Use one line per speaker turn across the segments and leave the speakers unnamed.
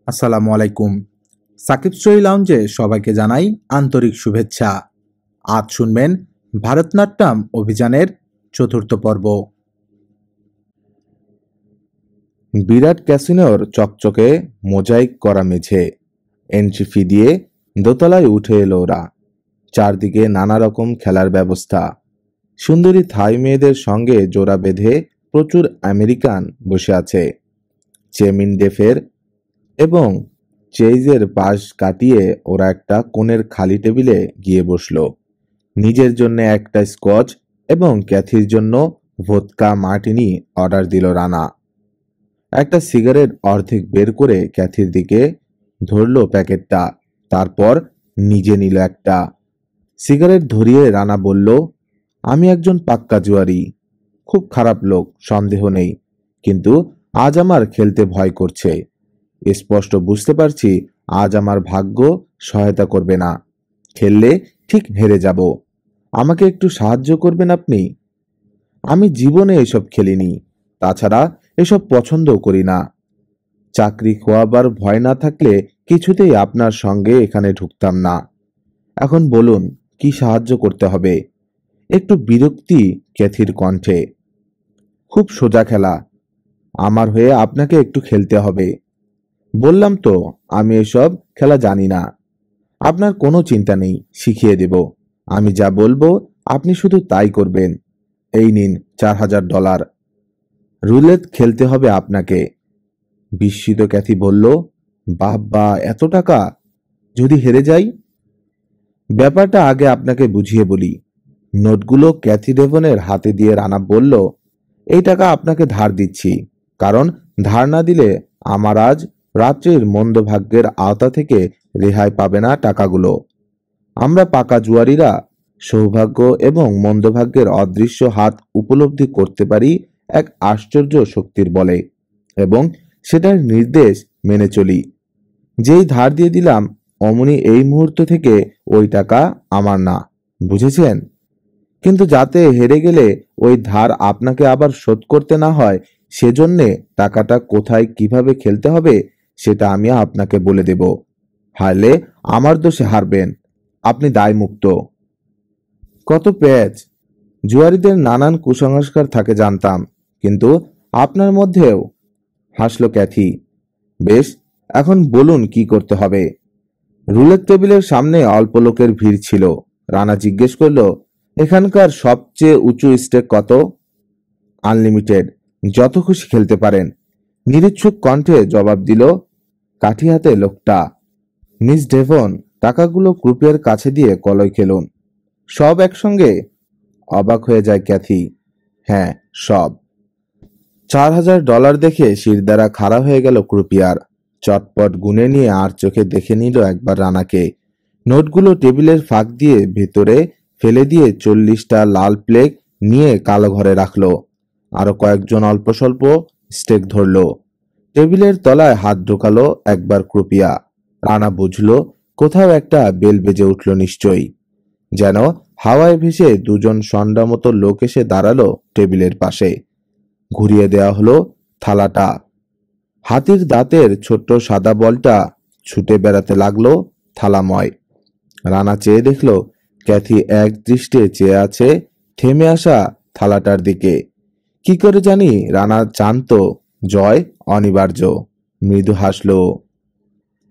আসসালামু আলাইকুম। সাকিব স্টোরি লাউঞ্জে সবাইকে জানাই আন্তরিক শুভেচ্ছা। আজ শুনবেন ভারতনাট্যম অভিযানের চতুর্থ পর্ব। বিরাট ক্যাসিনোর চকচকে মোজাইক করা মেঝে, এন্ট্রি ফি দিয়ে দোতলায় উঠে এলো ওরা। চারদিকে নানা রকম খেলার ব্যবস্থা। সুন্দরী থাই মেয়েদের সঙ্গে জোড়া বেঁধে প্রচুর আমেরিকান বসে আছে। চেমিন ডেফের এবং চেইজের পাশ কাটিয়ে ওরা একটা কোণের খালি টেবিলে গিয়ে বসল। নিজের জন্য একটা স্কচ এবং ক্যাথির জন্য ভোদকা মার্টিনি অর্ডার দিল রানা। একটা সিগারেট অর্ধেক বের করে ক্যাথির দিকে ধরল প্যাকেটটা, তারপর নিজে নিল একটা সিগারেট ধরিয়ে রানা বলল, আমি একজন পাক্কা জুয়ারি, খুব খারাপ লোক সন্দেহ নেই, কিন্তু আজ আমার খেলতে ভয় করছে। স্পষ্ট বুঝতে পারছি আজ আমার ভাগ্য সহায়তা করবে না, খেললে ঠিক হেরে যাব। আমাকে একটু সাহায্য করবেন আপনি? আমি জীবনে এসব খেলিনি, তাছাড়া এসব পছন্দও করি না। চাকরি খোয়াবার ভয় না থাকলে কিছুতেই আপনার সঙ্গে এখানে ঢুকতাম না। এখন বলুন কি সাহায্য করতে হবে? একটু বিরক্তি ক্যাথির কণ্ঠে। খুব সোজা খেলা, আমার হয়ে আপনাকে একটু খেলতে হবে। বললাম তো আমি এসব খেলা জানি না। আপনার কোনো চিন্তা নেই, শিখিয়ে দেব। আমি যা বলবো আপনি শুধু তাই করবেন। এই নিন $4000। রুলেট খেলতে হবে আপনাকে। বিস্মিত ক্যাথি বলল, বাবা এত টাকা! যদি হেরে যাই? ব্যাপারটা আগে আপনাকে বুঝিয়ে বলি। নোটগুলো ক্যাথি ডেভনের হাতে দিয়ে রানা বলল, এই টাকা আপনাকে ধার দিচ্ছি, কারণ ধার না দিলে আমার আজ রাত্রির মন্দভাগ্যের আওতা থেকে রেহাই পাবে না টাকাগুলো। আমরা পাকা জুয়ারিরা সৌভাগ্য এবং মন্দভাগ্যের অদৃশ্য হাত উপলব্ধি করতে পারি এক আশ্চর্য শক্তির বলে, এবং সেটার নির্দেশ মেনে চলি। যেই ধার দিয়ে দিলাম অমনি এই মুহূর্ত থেকে ওই টাকা আমার না, বুঝেছেন? কিন্তু যাতে হেরে গেলে ওই ধার আপনাকে আবার শোধ করতে না হয়, সেজন্যে টাকাটা কোথায় কিভাবে খেলতে হবে সেটা আমি আপনাকে বলে দেব। হারলে আমার দোষে হারবেন, আপনি দায়মুক্ত। কত প্যাচ! জুয়ারিদের নানান কুসংস্কার থাকে জানতাম, কিন্তু আপনার মধ্যেও। হাসল ক্যাথি। বেশ, এখন বলুন কি করতে হবে। রুলের টেবিলের সামনে অল্প লোকের ভিড় ছিল। রানা জিজ্ঞেস করল, এখানকার সবচেয়ে উঁচু স্টেক কত? আনলিমিটেড, যত খুশি খেলতে পারেন, নিরুৎসুক কণ্ঠে জবাব দিল কাঠি হাতে লোকটা। মিস ডেভন, টাকাগুলো ক্রুপিয়ার কাছে দিয়ে কলয় খেলুন। সব একসঙ্গে? অবাক হয়ে যায় ক্যাথি। হ্যাঁ, সব। $4000 দেখে শিরদাঁড়া খাড়া হয়ে গেল ক্রুপিয়ার। চটপট গুনে নিয়ে আর চোখে দেখে নিল একবার রানাকে। নোটগুলো টেবিলের ফাঁক দিয়ে ভেতরে ফেলে দিয়ে 40টা লাল প্লেগ নিয়ে কালো ঘরে রাখলো। আরো কয়েকজন অল্প স্বল্প স্টেক ধরল। টেবিলের তলায় হাত ঢোকালো একবার ক্রুপিয়া। রানা বুঝল কোথাও একটা বেল বেজে উঠল নিশ্চয়ই। যেন হাওয়ায় ভেসে দুজন ষণ্ডা মতো লোক এসে দাঁড়ালো টেবিলের পাশে। ঘুরিয়ে দেওয়া হলো থালাটা। হাতির দাঁতের ছোট্ট সাদা বলটা ছুটে বেড়াতে লাগলো থালাময়। রানা চেয়ে দেখল ক্যাথি এক দৃষ্টে চেয়ে আছে থেমে আসা থালাটার দিকে। কি করে জানি রানা জানত জয় অনিবার্য। মৃদু হাসল।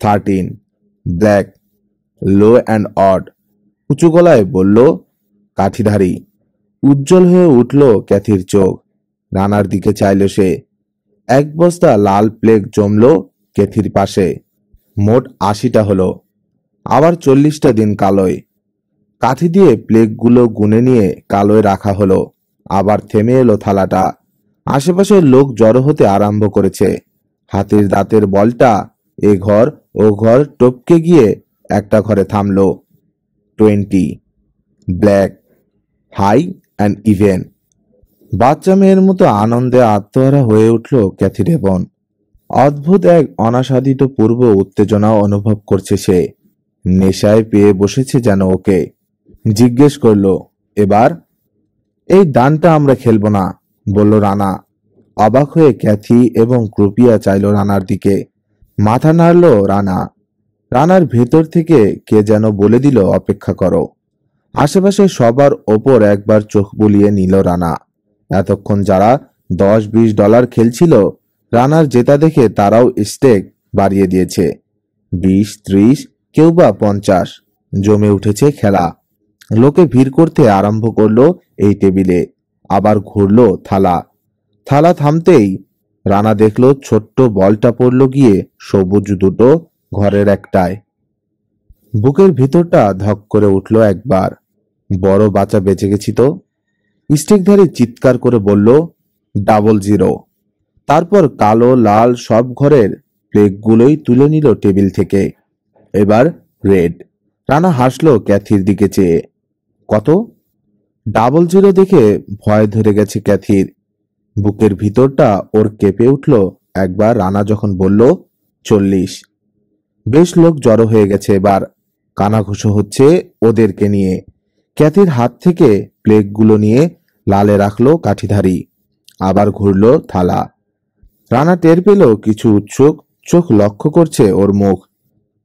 13 ব্ল্যাক, লো অ্যান্ড অড, উঁচু গলায় বলল কাঠিধারী। উজ্জ্বল হয়ে উঠল ক্যাথির চোখ। রানার দিকে চাইল সে। এক বস্তা লাল প্লেগ জমল ক্যাথির পাশে। মোট 80টা হলো। আবার 40টা দিন কালোয়। কাঠি দিয়ে প্লেগগুলো গুনে নিয়ে কালোয় রাখা হলো। আবার থেমে এলো থালাটা। আশেপাশের লোক জড়ো হতে আরম্ভ করেছে। হাতির দাঁতের বলটা এ ঘর ও ঘর টপকে গিয়ে একটা ঘরে থামল। 20 ব্ল্যাক, হাই অ্যান্ড ইভেন। বাচ্চা মেয়ের মতো আনন্দে আত্মহারা হয়ে উঠল ক্যাথি ডেভন। অদ্ভুত এক অনাসাদিত পূর্ব উত্তেজনা অনুভব করছে সে। নেশায় পেয়ে বসেছে যেন ওকে। জিজ্ঞেস করল, এবার? এই দানটা আমরা খেলবো না, বলল রানা। অবাক হয়ে ক্যাথি এবং ক্রুপিয়া চাইল রানার দিকে। মাথা নাড়ল রানা। রানার ভেতর থেকে কে যেন বলে দিল অপেক্ষা করো। আশেপাশে সবার ওপর একবার চোখ বুলিয়ে নিল রানা। এতক্ষণ যারা $10-20 খেলছিল, রানার জেতা দেখে তারাও স্টেক বাড়িয়ে দিয়েছে। 20-30, কেউ বা 50। জমে উঠেছে খেলা। লোকে ভিড় করতে আরম্ভ করলো এই টেবিলে। আবার ঘুরলো থালা। থালা থামতেই রানা দেখলো ছোট্ট বলটা পড়ল গিয়ে সবুজ দুটো ঘরের একটায়। বুকের ভিতরটা ধক করে উঠল একবার। বড় বাঁচা বেঁচে গেছি তো। স্টিকধারী চিৎকার করে বলল, 00। তারপর কালো লাল সব ঘরের প্লেগগুলোই তুলে নিল টেবিল থেকে। এবার রেড। রানা হাসলো ক্যাথির দিকে চেয়ে। কত? 00 দেখে ভয় ধরে গেছে ক্যাথির। বুকের ভিতরটা ওর কেঁপে উঠল একবার রানা যখন বলল 40। বেশ লোক জড়ো হয়ে গেছে এবার। কানাঘুষো হচ্ছে ওদেরকে নিয়ে। ক্যাথির হাত থেকে প্লেগগুলো নিয়ে লালে রাখলো কাঠিধারী। আবার ঘুরল থালা। রানা টের পেল কিছু উৎসুক চোখ লক্ষ্য করছে ওর মুখ।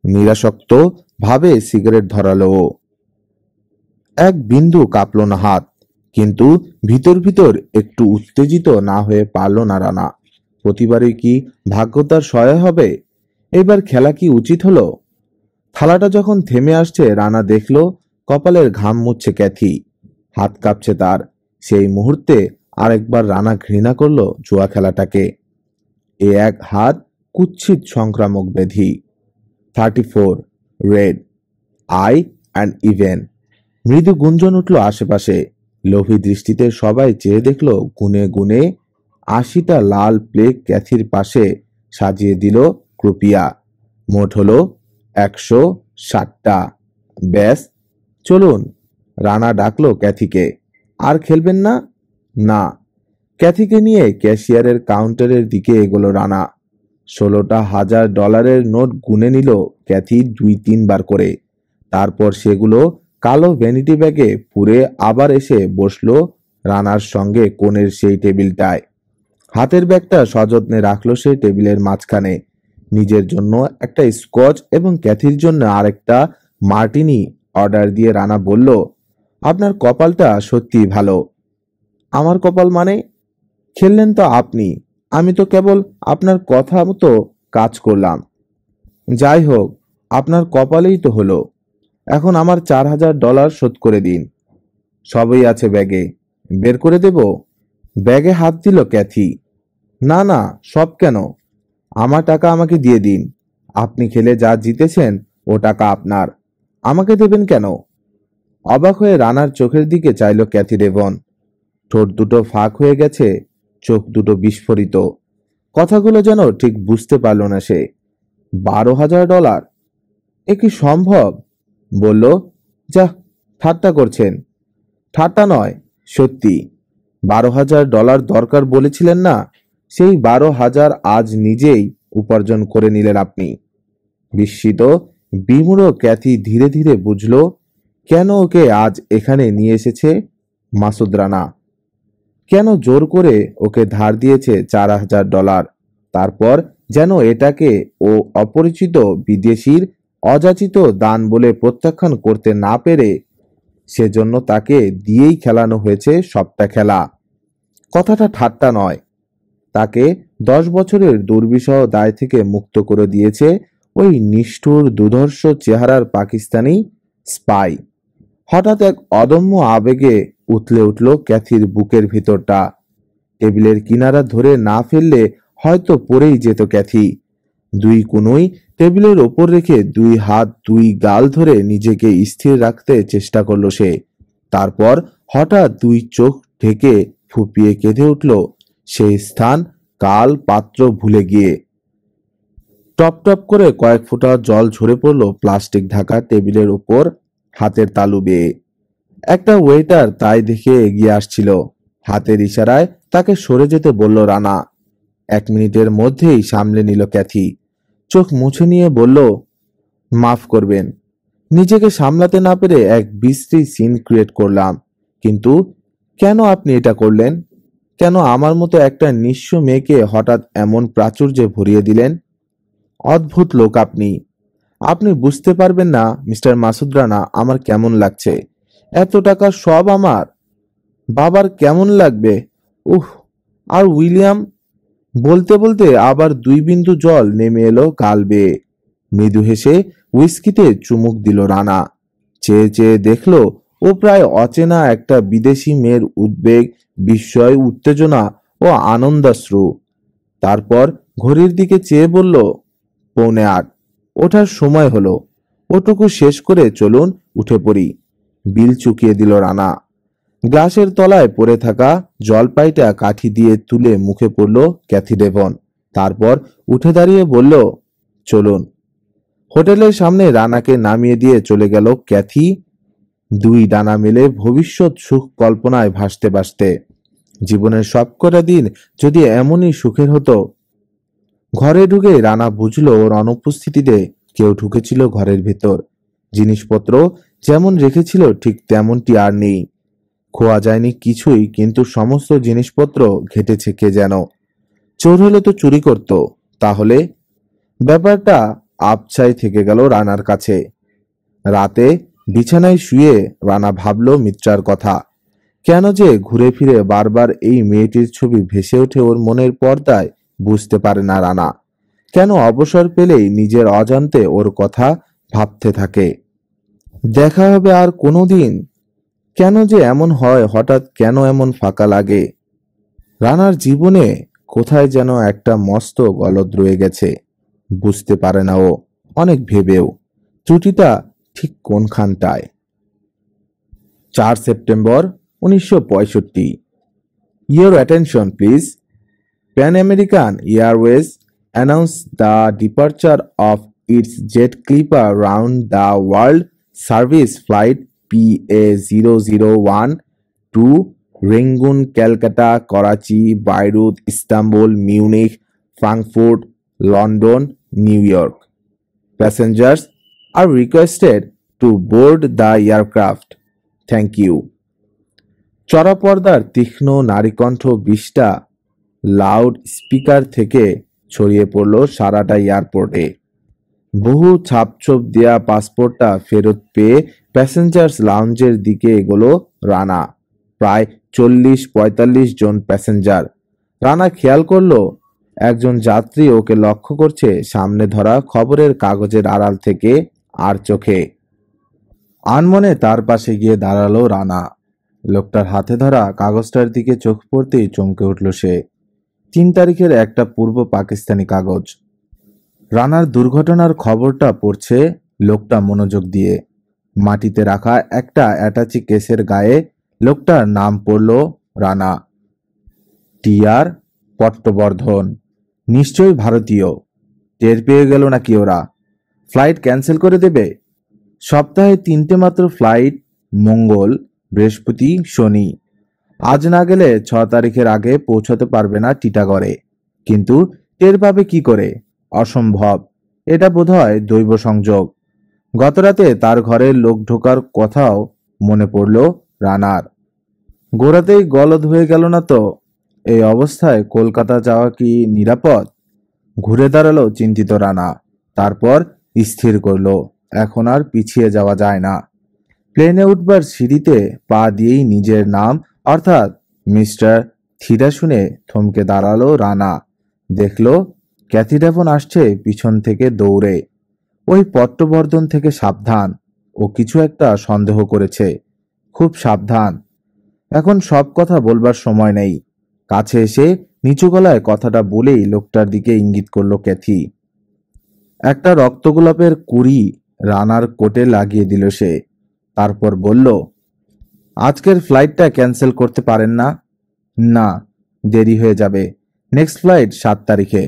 নিরাসক্ত ভাবে সিগারেট ধরালো ও। এক বিন্দু কাঁপল না হাত, কিন্তু ভিতর ভিতর একটু উত্তেজিত না হয়ে পারল না রানা। প্রতিবারই কি ভাগ্য তার সহায় হবে? এবার খেলা কি উচিত হলো? থালাটা যখন থেমে আসছে রানা দেখল কপালের ঘাম মুছছে ক্যাথি। হাত কাঁপছে তার। সেই মুহূর্তে আরেকবার রানা ঘৃণা করলো জুয়া খেলাটাকে। এ এক হাত কুৎসিত সংক্রামক ব্যাধি। 34, রেড, আই অ্যান্ড ইভেন। মৃদু গুঞ্জন উঠল আশেপাশে। লোভী দৃষ্টিতে সবাই চেয়ে দেখল গুনে গুনে 80টা লাল প্লেগ ক্যাথির পাশে সাজিয়ে দিল ক্রুপিয়া। মোট হলো 160টা। ব্যাস, চলুন। রানা ডাকলো ক্যাথিকে। আর খেলবেন না? না। ক্যাথিকে নিয়ে ক্যাশিয়ারের কাউন্টারের দিকে এগোলো রানা। $16,000 নোট গুনে নিল ক্যাথি 2-3 বার করে। তারপর সেগুলো কালো ভ্যানিটি ব্যাগে পুরে আবার এসে বসলো রানার সঙ্গে কোণের সেই টেবিলটায়। হাতের ব্যাগটা সযত্নে রাখলো সেই টেবিলের মাঝখানে। নিজের জন্য একটা স্কচ এবং ক্যাথির জন্য আরেকটা মার্টিনি অর্ডার দিয়ে রানা বলল, আপনার কপালটা সত্যিই ভালো। আমার কপাল মানে? খেললেন তো আপনি, আমি তো কেবল আপনার কথা মতো কাজ করলাম। যাই হোক, আপনার কপালেই তো হলো। এখন আমার $4,000 শোধ করে দিন। সবই আছে ব্যাগে, বের করে দেব? ব্যাগে হাত দিল ক্যাথি। না না, সব কেন? আমার টাকা আমাকে দিয়ে দিন। আপনি খেলে যা জিতেছেন ও টাকা আপনার। আমাকে দেবেন কেন? অবাক হয়ে রানার চোখের দিকে চাইল ক্যাথি ডেভন। ঠোঁট দুটো ফাঁক হয়ে গেছে, চোখ দুটো বিস্ফোরিত। কথাগুলো যেন ঠিক বুঝতে পারল না সে। $12,000? এ কি সম্ভব? বলল, যা, ঠাট্টা করছেন। ঠাট্টা নয়, সত্যি। $12,000 দরকার বলেছিলেন না? সেই 12,000 আজ নিজেই উপার্জন করে নিলেন আপনি। বিস্মিত বিমূঢ় ক্যাথি ধীরে ধীরে বুঝল কেন ওকে আজ এখানে নিয়ে এসেছে মাসুদ রানা। কেন জোর করে ওকে ধার দিয়েছে $4,000। তারপর যেন এটাকে ও অপরিচিত বিদেশির অযাচিত দান বলে প্রত্যাখ্যান করতে না পেরে সেজন্য তাকে দিয়েই খেলানো হয়েছে সবটা খেলা। কথাটা ঠাট্টা নয়। তাকে 10 বছরের দুর্বিষহ দায় থেকে মুক্ত করে দিয়েছে ওই নিষ্ঠুর দুর্ধর্ষ চেহারার পাকিস্তানি স্পাই। হঠাৎ এক অদম্য আবেগে উথলে উঠল ক্যাথির বুকের ভিতরটা। টেবিলের কিনারা ধরে না ফেললে হয়তো পড়েই যেত ক্যাথি। দুই কুনুই টেবিলের ওপর রেখে দুই হাত দুই গাল ধরে নিজেকে স্থির রাখতে চেষ্টা করল সে। তারপর হঠাৎ দুই চোখ ঢেকে ফুঁপিয়ে কেঁদে উঠল সেই স্থান কাল পাত্র ভুলে গিয়ে। টপ টপ করে কয়েক ফোঁটা জল ঝরে পড়ল প্লাস্টিক ঢাকা টেবিলের উপর হাতের তালু বেয়ে। একটা ওয়েটার তাই দেখে এগিয়ে আসছিল। হাতের ইশারায় তাকে সরে যেতে বলল রানা। 1 মিনিটের মধ্যেই সামলে নিল ক্যাথি। চোখ মুছে নিয়ে বলল, মাফ করবেন, নিজেকে সামলাতে না পেরে এক বিশ্রী সিন ক্রিয়েট করলাম। কিন্তু কেন আপনি এটা করলেন? কেন আমার মতো একটা নিঃস্ব মেয়েকে হঠাৎ এমন প্রাচুর্যে ভরিয়ে দিলেন? অদ্ভুত লোক আপনি। আপনি বুঝতে পারবেন না মিস্টার মাসুদ রানা আমার কেমন লাগছে। এত টাকা সব আমার। বাবার কেমন লাগবে? উহ। আর উইলিয়াম? বলতে বলতে আবার 2 বিন্দু জল নেমে এলো গাল বেয়ে। মৃদু হেসে হুইস্কিতে চুমুক দিল রানা। চেয়ে চেয়ে দেখলো ও প্রায় অচেনা একটা বিদেশি মেয়ের উদ্বেগ, বিস্ময়, উত্তেজনা ও আনন্দাশ্রু। তারপর ঘড়ির দিকে চেয়ে বলল, 7:45। ওঠার সময় হলো। ওটুকু শেষ করে চলুন উঠে পড়ি। বিল চুকিয়ে দিল রানা। গ্লাসের তলায় পড়ে থাকা জলপাইটা কাঠি দিয়ে তুলে মুখে পড়ল ক্যাথি ডেভন। তারপর উঠে দাঁড়িয়ে বলল, চলুন। হোটেলের সামনে রানাকে নামিয়ে দিয়ে চলে গেল ক্যাথি, 2 ডানা মেলে ভবিষ্যৎ সুখ কল্পনায় ভাসতে ভাসতে। জীবনের সবকটা দিন যদি এমনই সুখের হতো। ঘরে ঢুকে রানা বুঝলো ওর অনুপস্থিতিতে কেউ ঢুকেছিল ঘরের ভেতর। জিনিসপত্র যেমন রেখেছিল ঠিক তেমনটি আর নেই। খোয়া যায়নি কিছুই, কিন্তু সমস্ত জিনিসপত্র ঘেটেছে কে যেন। চোর হলে তো চুরি করত, তাহলে? ব্যাপারটা আবছাই থেকে গেল রানার কাছে। রাতে বিছানায় শুয়ে রানা ভাবল মিত্রার কথা। কেন যে ঘুরে ফিরে বারবার এই মেয়েটির ছবি ভেসে ওঠে ওর মনের পর্দায়, বুঝতে পারে না রানা। কেন অবসর পেলেই নিজের অজান্তে ওর কথা ভাবতে থাকে। দেখা হবে আর কোনোদিন? কেন যে এমন হয় হঠাৎ, কেন এমন ফাঁকা লাগে? রানার জীবনে কোথায় যেন একটা মস্ত গলদ রয়ে গেছে, বুঝতে পারে না ও। অনেক ভেবেও ত্রুটিটা ঠিক কোনখানটায়। 4 September 1965। Your attention please. Pan American Airways announced the departure of its jet clipper round the world service flight PA001 to Rangoon, Calcutta, Karachi, Beirut, Istanbul, Munich, Frankfurt, London, New York. Passengers are requested to board the aircraft. Thank you. চড়া পর্দার তীক্ষ্ণ নারীকণ্ঠ 20টা loud speaker থেকে ছড়িয়ে পড়ল সারাটা এয়ারপোর্টে। বহু ছাপছোপ দেয়া পাসপোর্টটা ফেরত পেয়ে প্যাসেঞ্জার্স লাউঞ্জের দিকে এগোলো রানা। প্রায় 40-45 জন প্যাসেঞ্জার। রানা খেয়াল করলো একজন যাত্রী ওকে লক্ষ্য করছে সামনে ধরা খবরের কাগজের আড়াল থেকে আর চোখে। আনমনে তার পাশে গিয়ে দাঁড়ালো রানা। লোকটার হাতে ধরা কাগজটার দিকে চোখ পড়তেই চমকে উঠল সে। 3 তারিখের একটা পূর্ব পাকিস্তানি কাগজ। রানার দুর্ঘটনার খবরটা পড়ছে লোকটা মনোযোগ দিয়ে। মাটিতে রাখা একটা অ্যাটাচি কেসের গায়ে লোকটার নাম পড়ল রানা। টিআর পট্টবর্ধন। নিশ্চয়ই ভারতীয়। টের পেয়ে গেল নাকি ওরা? ফ্লাইট ক্যান্সেল করে দেবে। সপ্তাহে 3টে মাত্র ফ্লাইট, মঙ্গল, বৃহস্পতি, শনি। আজ না গেলে 6 তারিখের আগে পৌঁছাতে পারবে না টিটাগড়ে। কিন্তু টের পাবে কি করে? অসম্ভব। এটা বোধহয় দৈব সংযোগ। গতরাতে তার ঘরের লোক ঢোকার কথাও মনে পড়ল রানার। গোড়াতেই গলদ হয়ে গেল না তো? এই অবস্থায় কলকাতা যাওয়া কি নিরাপদ? ঘুরে দাঁড়ালো চিন্তিত রানা। তারপর স্থির করলো এখন আর পিছিয়ে যাওয়া যায় না। প্লেনে উঠবার সিঁড়িতে পা দিয়েই নিজের নাম অর্থাৎ মিস্টার থিরা শুনে থমকে দাঁড়ালো রানা। দেখলো ক্যাথি ডেভন আসছে পিছন থেকে দৌড়ে। ওই পট্টবর্ধন থেকে সাবধান, ও কিছু একটা সন্দেহ করেছে। খুব সাবধান। এখন সব কথা বলবার সময় নেই। কাছে এসে নিচু গলায় কথাটা বলেই লোকটার দিকে ইঙ্গিত করলো ক্যাথি। একটা রক্তগোলাপের কুড়ি রানার কোটে লাগিয়ে দিল সে। তারপর বলল, আজকের ফ্লাইটটা ক্যান্সেল করতে পারেন না? না, দেরি হয়ে যাবে। নেক্সট ফ্লাইট 7 তারিখে।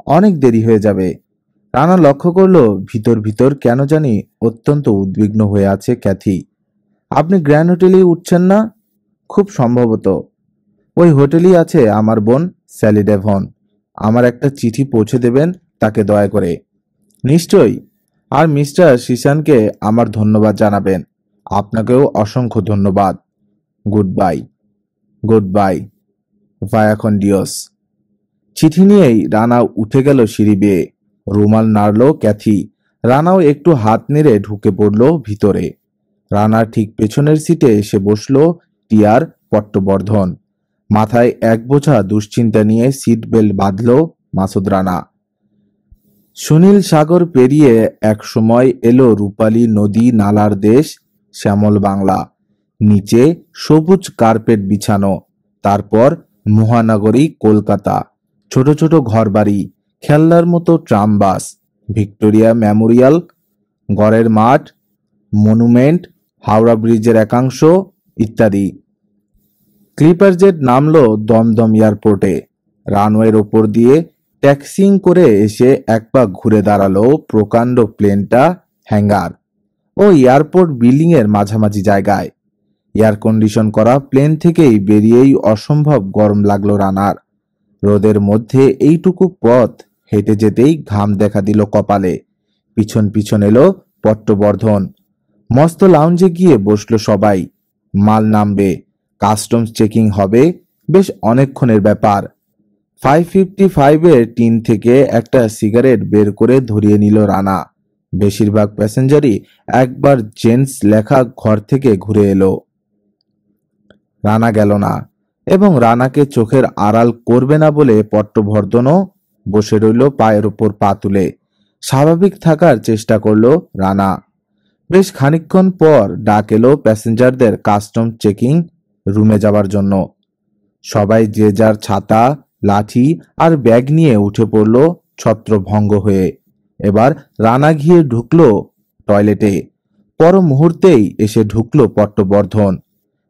অনেক দেরি হয়ে যাবে। রানা লক্ষ্য করলো ভিতর ভিতর কেন জানি অত্যন্ত উদ্বিগ্ন হয়ে আছে ক্যাথি। আপনি গ্র্যান্ড হোটেলেই উঠছেন না? খুব সম্ভবত। ওই হোটেলই আছে আমার বোন স্যালি ডেভন। আমার একটা চিঠি পৌঁছে দেবেন তাকে দয়া করে। নিশ্চয়ই। আর মিস্টার শিশানকে আমার ধন্যবাদ জানাবেন। আপনাকেও অসংখ্য ধন্যবাদ। Goodbye. Goodbye. ভায়া কন ডিওস। চিঠি নিয়েই রানা উঠে গেল সিঁড়ি বেয়ে। রুমাল নাড়ল ক্যাথি। রানাও একটু হাত নেড়ে ঢুকে পড়ল ভিতরে। রানার ঠিক পেছনের সিটে এসে বসল টিয়ার পট্টবর্ধন। মাথায় এক বোঝা দুশ্চিন্তা নিয়ে সিট বেল্ট বাঁধল মাসুদ রানা। সুনীল সাগর পেরিয়ে এক সময় এলো রূপালী নদী নালার দেশ শ্যামল বাংলা। নিচে সবুজ কার্পেট বিছানো। তারপর মহানগরী কলকাতা। ছোট ছোট ঘরবাড়ি, খেলনার মতো ট্রাম বাস, ভিক্টোরিয়া মেমোরিয়াল, গড়ের মাঠ, মনুমেন্ট, হাওড়া ব্রিজের একাংশ ইত্যাদি। ক্লিপার জেট নামলো দমদম এয়ারপোর্টে। রানওয়ের ওপর দিয়ে ট্যাক্সিং করে এসে এক পাক ঘুরে দাঁড়ালো প্রকাণ্ড প্লেনটা হ্যাঙ্গার ও এয়ারপোর্ট বিল্ডিং এর মাঝামাঝি জায়গায়। এয়ার কন্ডিশন করা প্লেন থেকেই বেরিয়েই অসম্ভব গরম লাগলো রানার। রোদের মধ্যে এইটুকু পথ হেঁটে যেতেই ঘাম দেখা দিল কপালে। পিছন পিছন এলো পট্টবর্ধন। মস্ত লাউঞ্জে গিয়ে বসলো সবাই। মাল নামবে, কাস্টমস চেকিং হবে, বেশ অনেকক্ষণের ব্যাপার। 555 এর টিন থেকে একটা সিগারেট বের করে ধরিয়ে নিল রানা। বেশিরভাগ প্যাসেঞ্জারই একবার জেন্টস লেখা ঘর থেকে ঘুরে এলো। রানা গেল না, এবং রানাকে চোখের আড়াল করবে না বলে পট্টবর্ধনও বসে রইল পায়ের ওপর পা তুলে। স্বাভাবিক থাকার চেষ্টা করলো রানা। বেশ খানিকক্ষণ পর ডাক এলো প্যাসেঞ্জারদের কাস্টম চেকিং রুমে যাবার জন্য। সবাই যে যার ছাতা, লাঠি আর ব্যাগ নিয়ে উঠে পড়ল ছত্রভঙ্গ হয়ে। এবার রানা গিয়ে ঢুকলো টয়লেটে। পর মুহূর্তেই এসে ঢুকলো পট্টবর্ধন।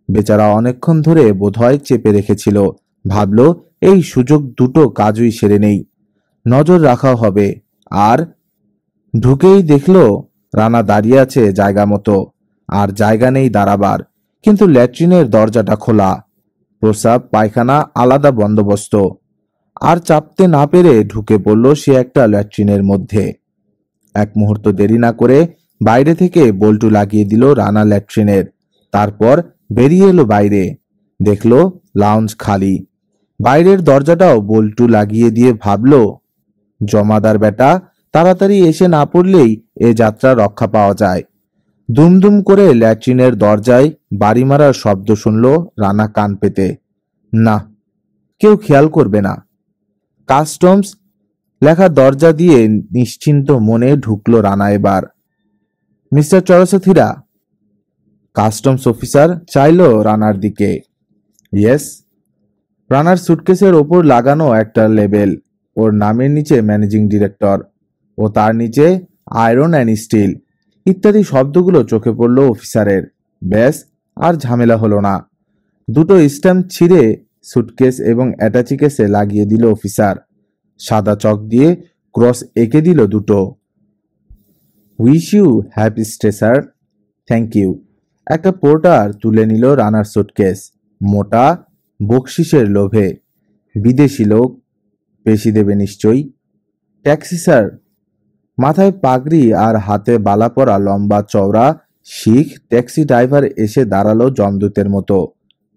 বেচারা অনেকক্ষণ ধরে বোধহয় চেপে রেখেছিল। ভাবল এই সুযোগ দুটো কাজই সেরে নেই, নজর রাখা হবে। আর ঢুকেই দেখলো রানা দাঁড়িয়ে আছে জায়গা মতো। আর জায়গা নেই দাঁড়াবার, কিন্তু ল্যাট্রিনের দরজাটা খোলা। প্রসাব পায়খানা আলাদা বন্দোবস্ত। আর চাপতে না পেরে ঢুকে পড়ল সে একটা ল্যাট্রিনের মধ্যে। এক মুহূর্ত দেরি না করে বাইরে থেকে বল্টু লাগিয়ে দিল রানা ল্যাট্রিনের। তারপর বেরিয়ে এলো বাইরে। দেখলো লাউঞ্জ খালি। বাইরের দরজাটাও বল্টু লাগিয়ে দিয়ে ভাবল, জমাদার বেটা তাড়াতাড়ি এসে না পড়লেই এ যাত্রা রক্ষা পাওয়া যায়। দুমদুম করে ল্যাট্রিনের দরজায় বাড়ি মারার শব্দ শুনল রানা কান পেতে। না, কেউ খেয়াল করবে না। কাস্টমস লেখা দরজা দিয়ে নিশ্চিন্ত মনে ঢুকলো রানা এবার। মিস্টার চরসাথিরা? কাস্টমস অফিসার চাইলো রানার দিকে। ইয়েস। রানার সুটকেসের ওপর লাগানো একটা লেবেল। ওর নামের নিচে ম্যানেজিং ডিরেক্টর ও তার নিচে আয়রন অ্যান্ড স্টিল ইত্যাদি শব্দগুলো চোখে পড়ল অফিসারের। ব্যাস, আর ঝামেলা হলো না। দুটো স্ট্যাম্প ছিঁড়ে সুটকেস এবং অ্যাটাচি কেসে লাগিয়ে দিল অফিসার। সাদা চক দিয়ে ক্রস এঁকে দিল দুটো। Wish you happy stay sir. Thank you. একটা পোর্টার তুলে নিল রানার সুটকেস। মোটা বকশিসের লোভে। বিদেশি লোক, বেশি দেবে নিশ্চয়ই। Taxi sir. মাথায় পাগড়ি আর হাতে বালা পরা লম্বা চওড়া শিখ ট্যাক্সি ড্রাইভার এসে দাঁড়ালো জমদূতের মতো।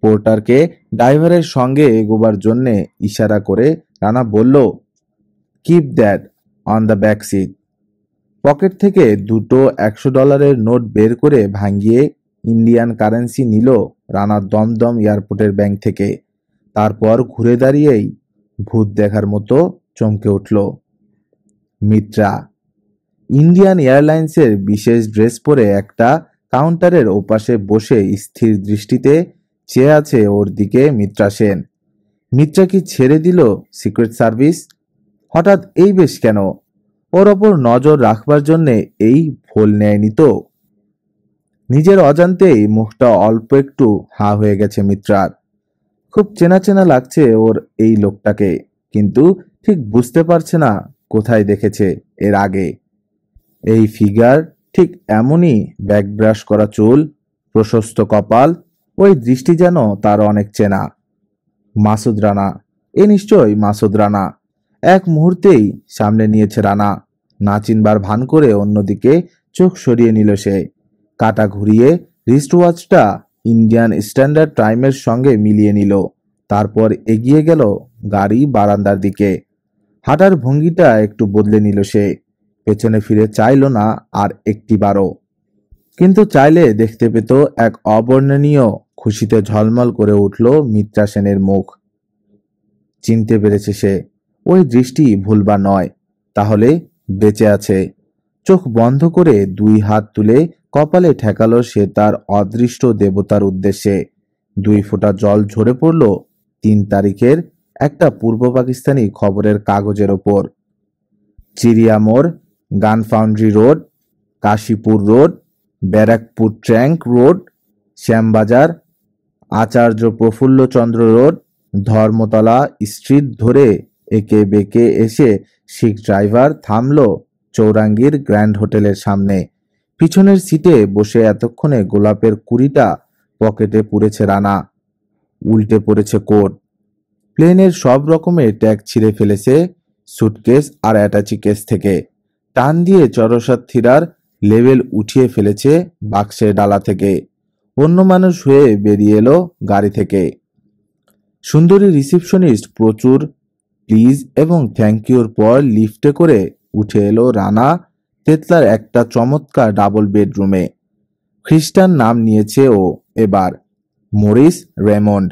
পোর্টারকে ড্রাইভারের সঙ্গে এগোবার জন্যে ইশারা করে রানা বলল, keep that on the back seat. Pocket থেকে দুটো $100 নোট বের করে ভাঙিয়ে ইন্ডিয়ান কারেন্সি নিল রানা দমদম এয়ারপোর্টের ব্যাংক থেকে। তারপর ঘুরে দাঁড়িয়েই ভূত দেখার মতো চমকে উঠল। মিত্রা। ইন্ডিয়ান এয়ারলাইন্সের বিশেষ ড্রেস পরে একটা কাউন্টারের ওপাশে বসে স্থির দৃষ্টিতে চেয়ে আছে ওর দিকে মিত্রা সেন। মিত্রা কি ছেড়ে দিল সিক্রেট সার্ভিস? হঠাৎ এই বেশ কেন? ওর ওপর নজর রাখবার জন্যে এই ভোল নেয়নি তো? নিজের অজান্তেই মুখটা অল্প একটু হা হয়ে গেছে মিত্রার। খুব চেনা চেনা লাগছে ওর এই লোকটাকে, কিন্তু ঠিক বুঝতে পারছে না কোথায় দেখেছে এর আগে। এই ফিগার, ঠিক এমনই ব্যাকব্রাশ করা চুল, প্রশস্ত কপাল, ওই দৃষ্টি যেন তার অনেক চেনা। মাসুদ রানা, এ নিশ্চয়ই মাসুদ রানা। এক মুহূর্তেই সামনে নিয়েছে রানা। না চিনবার ভান করে অন্যদিকে চোখ সরিয়ে নিল সে। কাটা ঘুরিয়ে রিস্ট ওয়াচটা ইন্ডিয়ান স্ট্যান্ডার্ড টাইমের সঙ্গে মিলিয়ে নিল। তারপর এগিয়ে গেল গাড়ি বারান্দার দিকে। হাঁটার ভঙ্গিটা একটু বদলে নিল সে। পেছনে ফিরে চাইল না আর একটিবারও। কিন্তু চাইলে দেখতে পেত এক অবর্ণনীয় খুশিতে ঝলমল করে উঠল মিত্রা সেনের মুখ। চিনতে পেরেছে সে, ওই দৃষ্টি ভুলবার নয়। তাহলে বেঁচে আছে। চোখ বন্ধ করে 2 হাত তুলে কপালে ঠেকালো সে তার অদৃষ্ট দেবতার উদ্দেশ্যে। 2 ফোঁটা জল ঝরে পড়ল 3 তারিখের একটা পূর্ব পাকিস্তানি খবরের কাগজের ওপর। Chiria More, gun foundry road, Kashipur road, Barrackpore trunk road, Shyambazar, Acharya Prafullachandra road, Dharmatala street ধরে একে বেঁকে এসে শিখ ড্রাইভার থামল চৌরাঙ্গীর গ্র্যান্ড হোটেলের সামনে। পিছনের সিটে বসে এতক্ষণে গোলাপের কুড়িটা পকেটে পুরেছে রানা। উল্টে পড়েছে কোট। প্লেনের সব রকমের ট্যাগ ছিঁড়ে ফেলেছে সুটকেস আর অ্যাটাচি কেস থেকে। টান দিয়ে চরসাথীরার লেবেল উঠিয়ে ফেলেছে বাক্সের ডালা থেকে। অন্য মানুষ হয়ে বেরিয়ে এলো গাড়ি থেকে। সুন্দরী রিসিপশনিস্ট প্রচুর প্লিজ এবং থ্যাংক ইউর পর লিফটে করে উঠে এলো রানা তেতলার একটা চমৎকার ডাবল বেডরুমে। খ্রিস্টান নাম নিয়েছে ও এবার, মরিস রেমন্ড।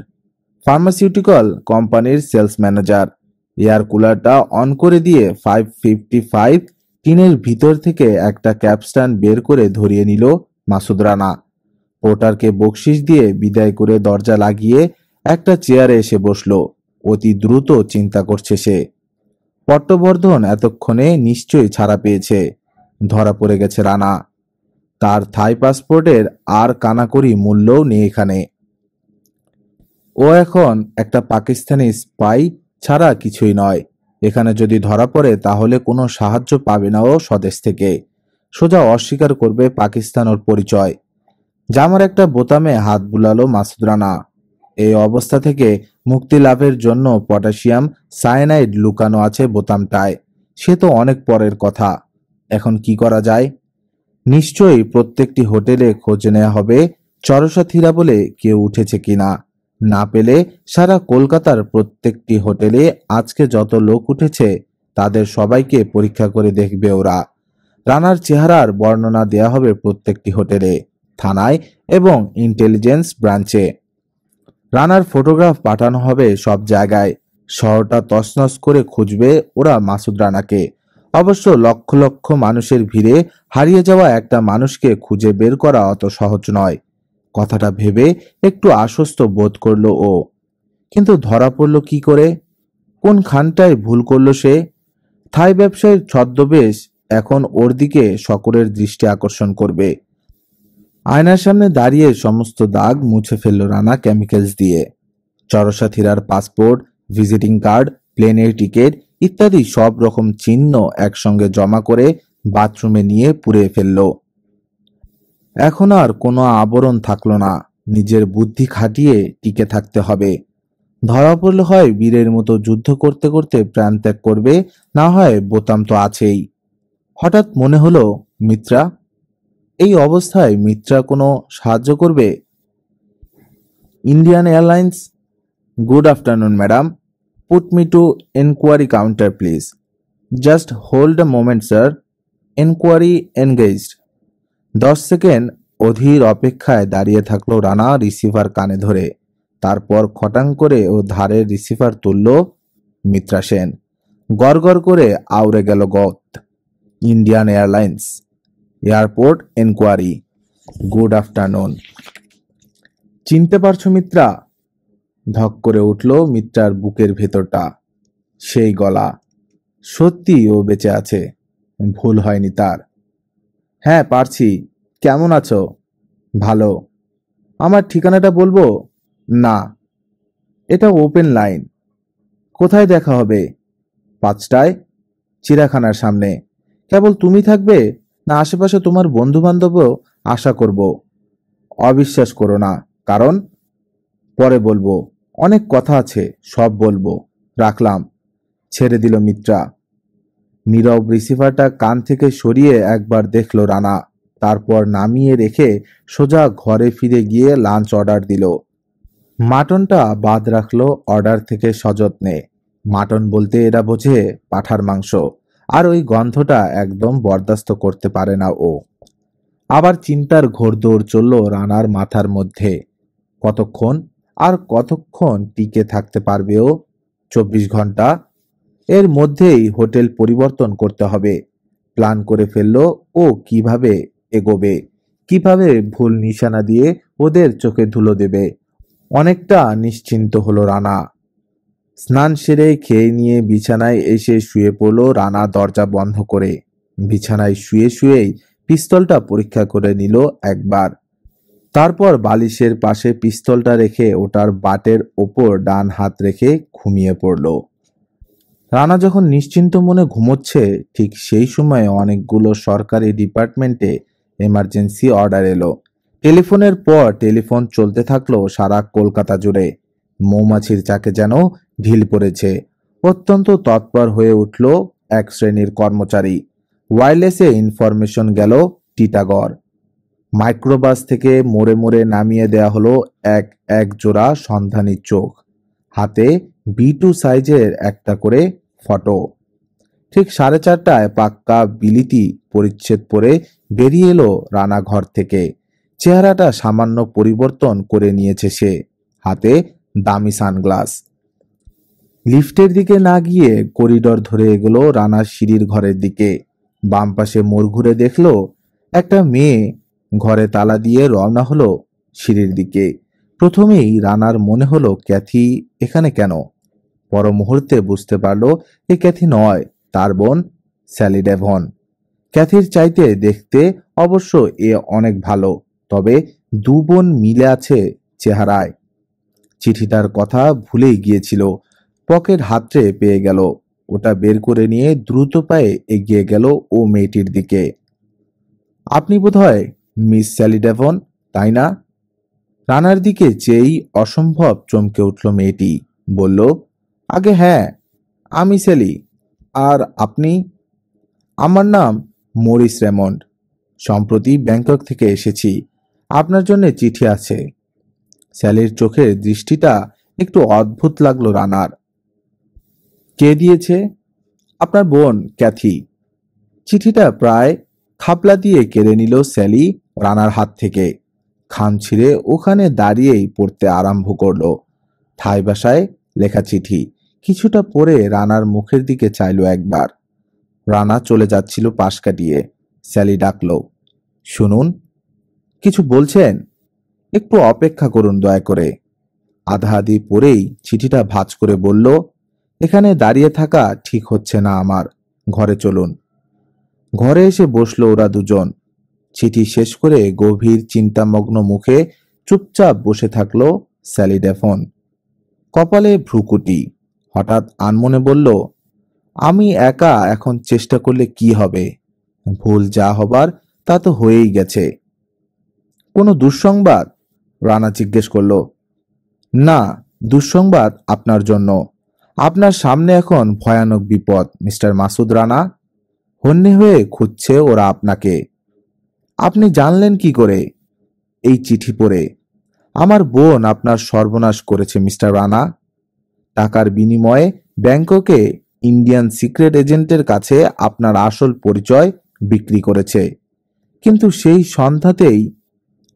ফার্মাসিউটিক্যাল কোম্পানির সেলস ম্যানেজার। এয়ার কুলারটা অন করে দিয়ে 555 টিনের ভিতর থেকে একটা ক্যাপস্টান বের করে ধরিয়ে নিল মাসুদ রানা। পোর্টারকে বকশিস দিয়ে বিদায় করে দরজা লাগিয়ে একটা চেয়ারে এসে বসল। অতি দ্রুত চিন্তা করছে সে। পট্টবর্ধন এতক্ষণে নিশ্চয়ই ছাড়া পেয়েছে। ধরা পড়ে গেছে রানা। তার থাই পাসপোর্টের আর কানাকড়ি মূল্যও নেই এখানে। ও এখন একটা পাকিস্তানি স্পাই ছাড়া কিছুই নয়। এখানে যদি ধরা পড়ে তাহলে কোনো সাহায্য পাবে না ও স্বদেশ থেকে। সোজা অস্বীকার করবে পাকিস্তান ওর পরিচয়। জামার একটা বোতামে হাত বুলালো মাসুদ রানা। এই অবস্থা থেকে মুক্তি লাভের জন্য পটাশিয়াম সায়ানাইড লুকানো আছে বোতামটায়। সে তো অনেক পরের কথা। এখন কি করা যায়? নিশ্চয়ই প্রত্যেকটি হোটেলে খোঁজ নেওয়া হবে চরসাথীরা বলে কেউ উঠেছে কিনা। না পেলে সারা কলকাতার প্রত্যেকটি হোটেলে আজকে যত লোক উঠেছে তাদের সবাইকে পরীক্ষা করে দেখবে ওরা। রানার চেহারার বর্ণনা দেয়া হবে প্রত্যেকটি হোটেলে, থানায় এবং ইন্টেলিজেন্স ব্রাঞ্চে। রানার ফটোগ্রাফ পাঠানো হবে সব জায়গায়। শহরটা তছনছ করে খুঁজবে ওরা মাসুদ রানাকে। অবশ্য লক্ষ লক্ষ মানুষের ভিড়ে হারিয়ে যাওয়া একটা মানুষকে খুঁজে বের করা অত সহজ নয়। কথাটা ভেবে একটু আশ্বস্ত বোধ করল ও। কিন্তু ধরা পড়ল কি করে? কোন খানটায় ভুল করল সে? থাই ব্যবসায়ীর ছদ্মবেশ এখন ওর দিকে সকলের দৃষ্টি আকর্ষণ করবে। আয়নার সামনে দাঁড়িয়ে সমস্ত দাগ মুছে ফেলল রানা কেমিক্যালস দিয়ে। চরসাথীরার পাসপোর্ট, ভিজিটিং কার্ড, প্লেনের টিকিট ইত্যাদি সব রকম চিহ্ন একসঙ্গে জমা করে বাথরুমে নিয়ে পুড়িয়ে ফেলল। এখন আর কোনো আবরণ থাকলো না। নিজের বুদ্ধি খাটিয়ে টিকে থাকতে হবে। ধরা পড়লে হয় বীরের মতো যুদ্ধ করতে করতে প্রাণ ত্যাগ করবে, না হয় বোতাম তো আছেই। হঠাৎ মনে হলো মিত্রা। এই অবস্থায় মিত্রা কোনো সাহায্য করবে? Indian Airlines. Good afternoon madam, put me to enquiry counter please. Just hold a moment sir, enquiry engaged. 10 second অধীর অপেক্ষায় দাঁড়িয়ে থাকলো রানা রিসিভার কানে ধরে। তারপর খটাং করে ও ধারের রিসিভার তুলল মিত্রা সেন। গড় করে আউড়ে গেল গত। Indian airlines, airport enquiry, good afternoon. চিনতে পারছো মিত্রা? ধক করে উঠল মিত্রার বুকের ভেতরটা। সেই গলা। সত্যি ও বেঁচে আছে, ভুল হয়নি তার। হ্যাঁ পারছি। কেমন আছো? ভালো। আমার ঠিকানাটা বলবো? না। এটা ওপেন লাইন। কোথায় দেখা হবে? 5টায়, চিড়িয়াখানার সামনে। কেবল তুমি থাকবে না আশেপাশে তোমার বন্ধু বান্ধবও আশা করব? অবিশ্বাস করো না, কারণ পরে বলবো। অনেক কথা আছে, সব বলবো। রাখলাম। ছেড়ে দিল মিত্রা। নীরব রিসিভারটা কান থেকে সরিয়ে একবার দেখল রানা। তারপর নামিয়ে রেখে সোজা ঘরে ফিরে গিয়ে লাঞ্চ অর্ডার দিল। মাটনটা বাদ রাখলো অর্ডার থেকে সযত্নে। মাটন বলতে এরা বোঝে পাঁঠার মাংস, আর ওই গন্ধটা একদম বরদাস্ত করতে পারে না ও। আবার চিন্তার ঘোড়দৌড় চলল রানার মাথার মধ্যে। কতক্ষণ আর কতক্ষণ টিকে থাকতে পারবে ও? 24 ঘন্টা। এর মধ্যেই হোটেল পরিবর্তন করতে হবে। প্ল্যান করে ফেললো ও কিভাবে এগোবে, কিভাবে ভুল নিশানা দিয়ে ওদের চোখে ধুলো দেবে। অনেকটা নিশ্চিন্ত হলো রানা। স্নান সেরে খেয়ে নিয়ে বিছানায় এসে শুয়ে পড়ল রানা দরজা বন্ধ করে। বিছানায় শুয়ে শুয়েই পিস্তলটা পরীক্ষা করে নিল একবার। তারপর বালিশের পাশে পিস্তলটা রেখে ওটার বাটের ওপর ডান হাত রেখে ঘুমিয়ে পড়ল। রানা যখন নিশ্চিন্ত মনে ঘুমোচ্ছে, ঠিক সেই সময় অনেকগুলো সরকারি ডিপার্টমেন্টে এমার্জেন্সি অর্ডার এলো। টেলিফোনের পর টেলিফোন চলতে থাকলো সারা কলকাতা জুড়ে। মৌমাছির চাকে যেন ঢিল পড়েছে। অত্যন্ত তৎপর হয়ে উঠল এক শ্রেণীর কর্মচারী। ওয়্যারলেসে ইনফরমেশন গেল টিটাগড়। মাইক্রোবাস থেকে মোড়ে মোড়ে নামিয়ে দেয়া হলো এক এক জোড়া সন্ধানী চোখ, হাতে B2 সাইজের একটা করে ফটো। ঠিক 4:30টায় পাক্কা বিলিতি পরিচ্ছদ পরে বেরিয়ে এলো রানা ঘর থেকে। চেহারাটা সামান্য পরিবর্তন করে নিয়েছে সে, হাতে দামি সানগ্লাস। লিফটের দিকে না গিয়ে করিডর ধরে এগোলো রানার সিঁড়ির ঘরের দিকে। বাম পাশে মোড় ঘুরে দেখলো একটা মেয়ে ঘরে তালা দিয়ে রওনা হলো সিঁড়ির দিকে। প্রথমেই রানার মনে হলো ক্যাথি এখানে কেন। পর মুহূর্তে বুঝতে পারলো এ ক্যাথি নয়, তার বোন স্যালি ডেভন। ক্যাথির চাইতে দেখতে অবশ্য এ অনেক ভালো, তবে দু বোন মিলে আছে চেহারায়। চিঠিটার কথা ভুলেই গিয়েছিল। পকেট হাতড়ে পেয়ে গেল। ওটা বের করে নিয়ে দ্রুত পায়ে এগিয়ে গেল ও মেয়েটির দিকে। আপনি বোধহয় মিস স্যালি ডেভন, তাই না? রানার দিকে চেয়েই অসম্ভব চমকে উঠল মেয়েটি। বলল, আগে হ্যাঁ, আমি স্যালি। আর আপনি? আমার নাম মরিস রেমন্ড। সম্প্রতি ব্যাংকক থেকে এসেছি। আপনার জন্য চিঠি আছে। স্যালির চোখের দৃষ্টিটা একটু অদ্ভুত লাগলো রানার। কে দিয়েছে? আপনার বোন ক্যাথি। চিঠিটা প্রায় খাপলা দিয়ে কেড়ে নিল স্যালি রানার হাত থেকে। খাম ছিঁড়ে ওখানে দাঁড়িয়েই পড়তে আরম্ভ করলো। থাই ভাষায় লেখা চিঠি। কিছুটা পরে রানার মুখের দিকে চাইল একবার। রানা চলে যাচ্ছিল পাশ কাটিয়ে। স্যালি ডাকলো, শুনুন। কিছু বলছেন? একটু অপেক্ষা করুন দয়া করে। আধা আধি পরেই চিঠিটা ভাঁজ করে বলল, এখানে দাঁড়িয়ে থাকা ঠিক হচ্ছে না আমার, ঘরে চলুন। ঘরে এসে বসলো ওরা দুজন। চিঠি শেষ করে গভীর চিন্তামগ্ন মুখে চুপচাপ বসে থাকলো স্যালি ডেভন। কপালে ভ্রুকুটি। হঠাৎ আনমনে বলল, আমি একা এখন চেষ্টা করলে কি হবে? ভুল যা হবার তা তো হয়েই গেছে। কোনো দুঃসংবাদ? রানা জিজ্ঞেস করলো। না, দুঃসংবাদ আপনার জন্য। আপনার সামনে এখন ভয়ানক বিপদ মিস্টার মাসুদ রানা। হন্যে হয়ে খুঁজছে ওরা আপনাকে। আপনি জানলেন কি করে? এই চিঠি পড়ে। আমার বোন আপনার সর্বনাশ করেছে মিস্টার রানা। টাকার বিনিময়ে ব্যাংককে ইন্ডিয়ান সিক্রেট এজেন্টের কাছে আপনার আসল পরিচয় বিক্রি করেছে। কিন্তু সেই সন্ধ্যাতেই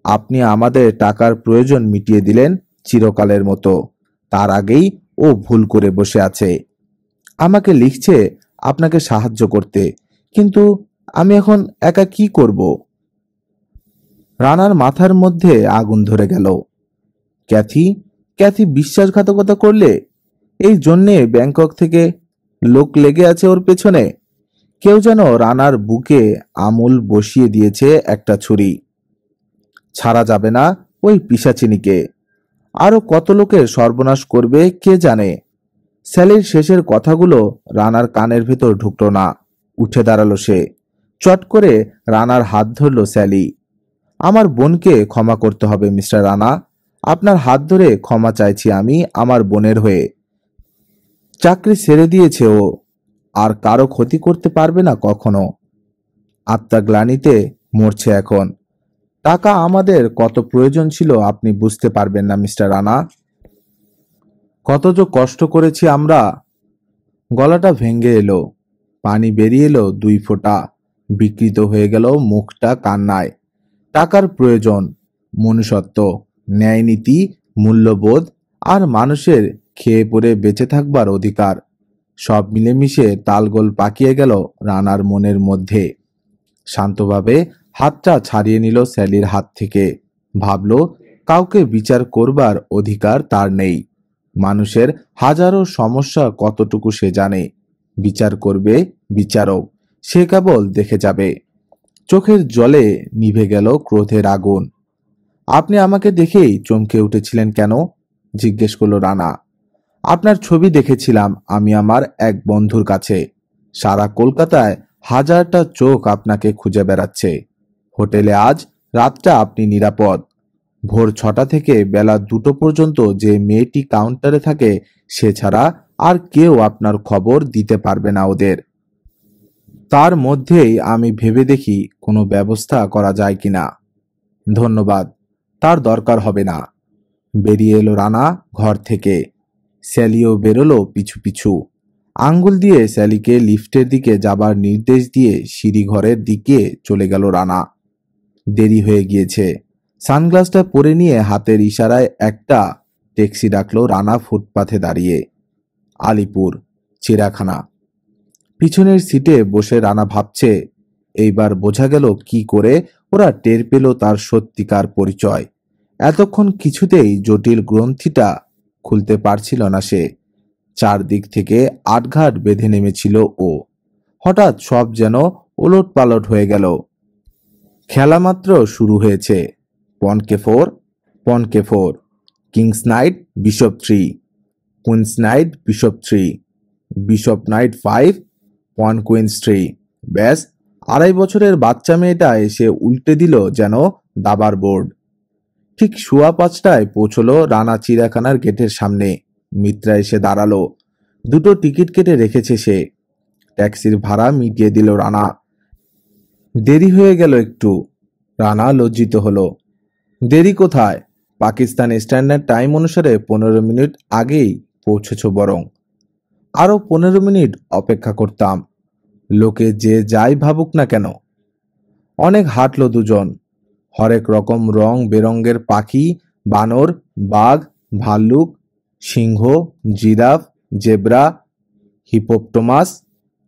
আপনি আমাদের টাকার প্রয়োজন মিটিয়ে দিলেন চিরকালের মতো। তার আগেই ও ভুল করে বসে আছে। আমাকে লিখছে আপনাকে সাহায্য করতে, কিন্তু আমি এখন একা কি করব? রানার মাথার মধ্যে আগুন ধরে গেল। ক্যাথি ক্যাথি বিশ্বাসঘাতকতা করলে? এই জন্যে ব্যাংকক থেকে লোক লেগে আছে ওর পেছনে। কেউ যেন রানার বুকে আমূল বসিয়ে দিয়েছে একটা ছুরি। ছাড়া যাবে না ওই পিশাচিনীকে। আরো কত লোকের সর্বনাশ করবে কে জানে। স্যালির শেষের কথাগুলো রানার কানের ভেতর ঢুকলো না। উঠে দাঁড়ালো সে। চট করে রানার হাত ধরল স্যালি। আমার বোনকে ক্ষমা করতে হবে মিস্টার রানা। আপনার হাত ধরে ক্ষমা চাইছি আমি আমার বোনের হয়ে। চাকরি ছেড়ে দিয়েছে ও, আর কারো ক্ষতি করতে পারবে না কখনো। আত্মগ্লানিতে মরছে এখন। টাকা আমাদের কত প্রয়োজন ছিল আপনি বুঝতে পারবেন না মিস্টার রানা। কত যে কষ্ট করেছি আমরা। গলাটা ভেঙে এলো, পানি বেরিয়ে এলো 2 ফোঁটা, বিকৃত হয়ে গেল মুখটা কান্নায়। টাকার প্রয়োজন, মনুষ্যত্ব, ন্যায়নীতি, মূল্যবোধ আর মানুষের খেয়ে পরে বেঁচে থাকবার অধিকার সব মিলেমিশে তালগোল পাকিয়ে গেল রানার মনের মধ্যে। শান্তভাবে হাতটা ছাড়িয়ে নিল স্যালির হাত থেকে। ভাবল, কাউকে বিচার করবার অধিকার তার নেই। মানুষের হাজারো সমস্যা কতটুকু সে জানে। বিচার করবে বিচারক, সে কেবল দেখে যাবে। চোখের জলে নিভে গেল ক্রোধের আগুন। আপনি আমাকে দেখেই চমকে উঠেছিলেন কেন? জিজ্ঞেস করল রানা। আপনার ছবি দেখেছিলাম আমি আমার এক বন্ধুর কাছে। সারা কলকাতায় হাজারটা চোখ আপনাকে খুঁজে বেড়াচ্ছে। হোটেলে আজ রাতটা আপনি নিরাপদ। ভোর 6টা থেকে বেলা 2টো পর্যন্ত যে মেয়েটি কাউন্টারে থাকে সে ছাড়া আর কেউ আপনার খবর দিতে পারবে না ওদের। তার মধ্যেই আমি ভেবে দেখি কোনো ব্যবস্থা করা যায় কিনা। ধন্যবাদ, তার দরকার হবে না। বেরিয়ে এলো রানা ঘর থেকে। স্যালিও বেরোলো পিছু পিছু। আঙ্গুল দিয়ে স্যালিকে লিফটের দিকে যাবার নির্দেশ দিয়ে সিঁড়িঘরের দিকে চলে গেল রানা। দেরি হয়ে গিয়েছে। সানগ্লাসটা পরে নিয়ে হাতের ইশারায় একটা ট্যাক্সি ডাকলো রানা ফুটপাথে দাঁড়িয়ে। আলিপুর, চিড়িয়াখানা। পিছনের সিটে বসে রানা ভাবছে, এইবার বোঝা গেল কি করে ওরা টের পেল তার সত্যিকার পরিচয়। এতক্ষণ কিছুতেই জটিল গ্রন্থিটা খুলতে পারছিল না সে। চারদিক থেকে আটঘাট বেঁধে নেমেছিল ও। হঠাৎ সব যেন ওলট পালট হয়ে গেল। খেলা মাত্র শুরু হয়েছে। পনকে 4, পনকে 4, king's knight bishop 3, queen's knight bishop 3, bishop knight 5, pawn queen's 3। ব্যাস, 2.5 বছরের বাচ্চা মেয়েটা এসে উল্টে দিল যেন দাবার বোর্ড। ঠিক 5:15 পৌঁছলো রানা চিড়িয়াখানার গেটের সামনে। মিত্রা এসে দাঁড়ালো। 2টো টিকিট কেটে রেখেছে সে। ট্যাক্সির ভাড়া মিটিয়ে দিল রানা। দেরি হয়ে গেল একটু। রানা লজ্জিত হলো। দেরি কোথায়? পাকিস্তান স্ট্যান্ডার্ড টাইম অনুসারে 15 মিনিট আগেই পৌঁছেছ। বরং আরো 15 মিনিট অপেক্ষা করতাম। লোকে যে যাই ভাবুক না কেন। অনেক হাঁটলো দুজন। হরেক রকম রং বেরঙ্গের পাখি, বানর, বাঘ, ভাল্লুক, সিংহ, জিরাফ, জেব্রা, হিপোপটোমাস,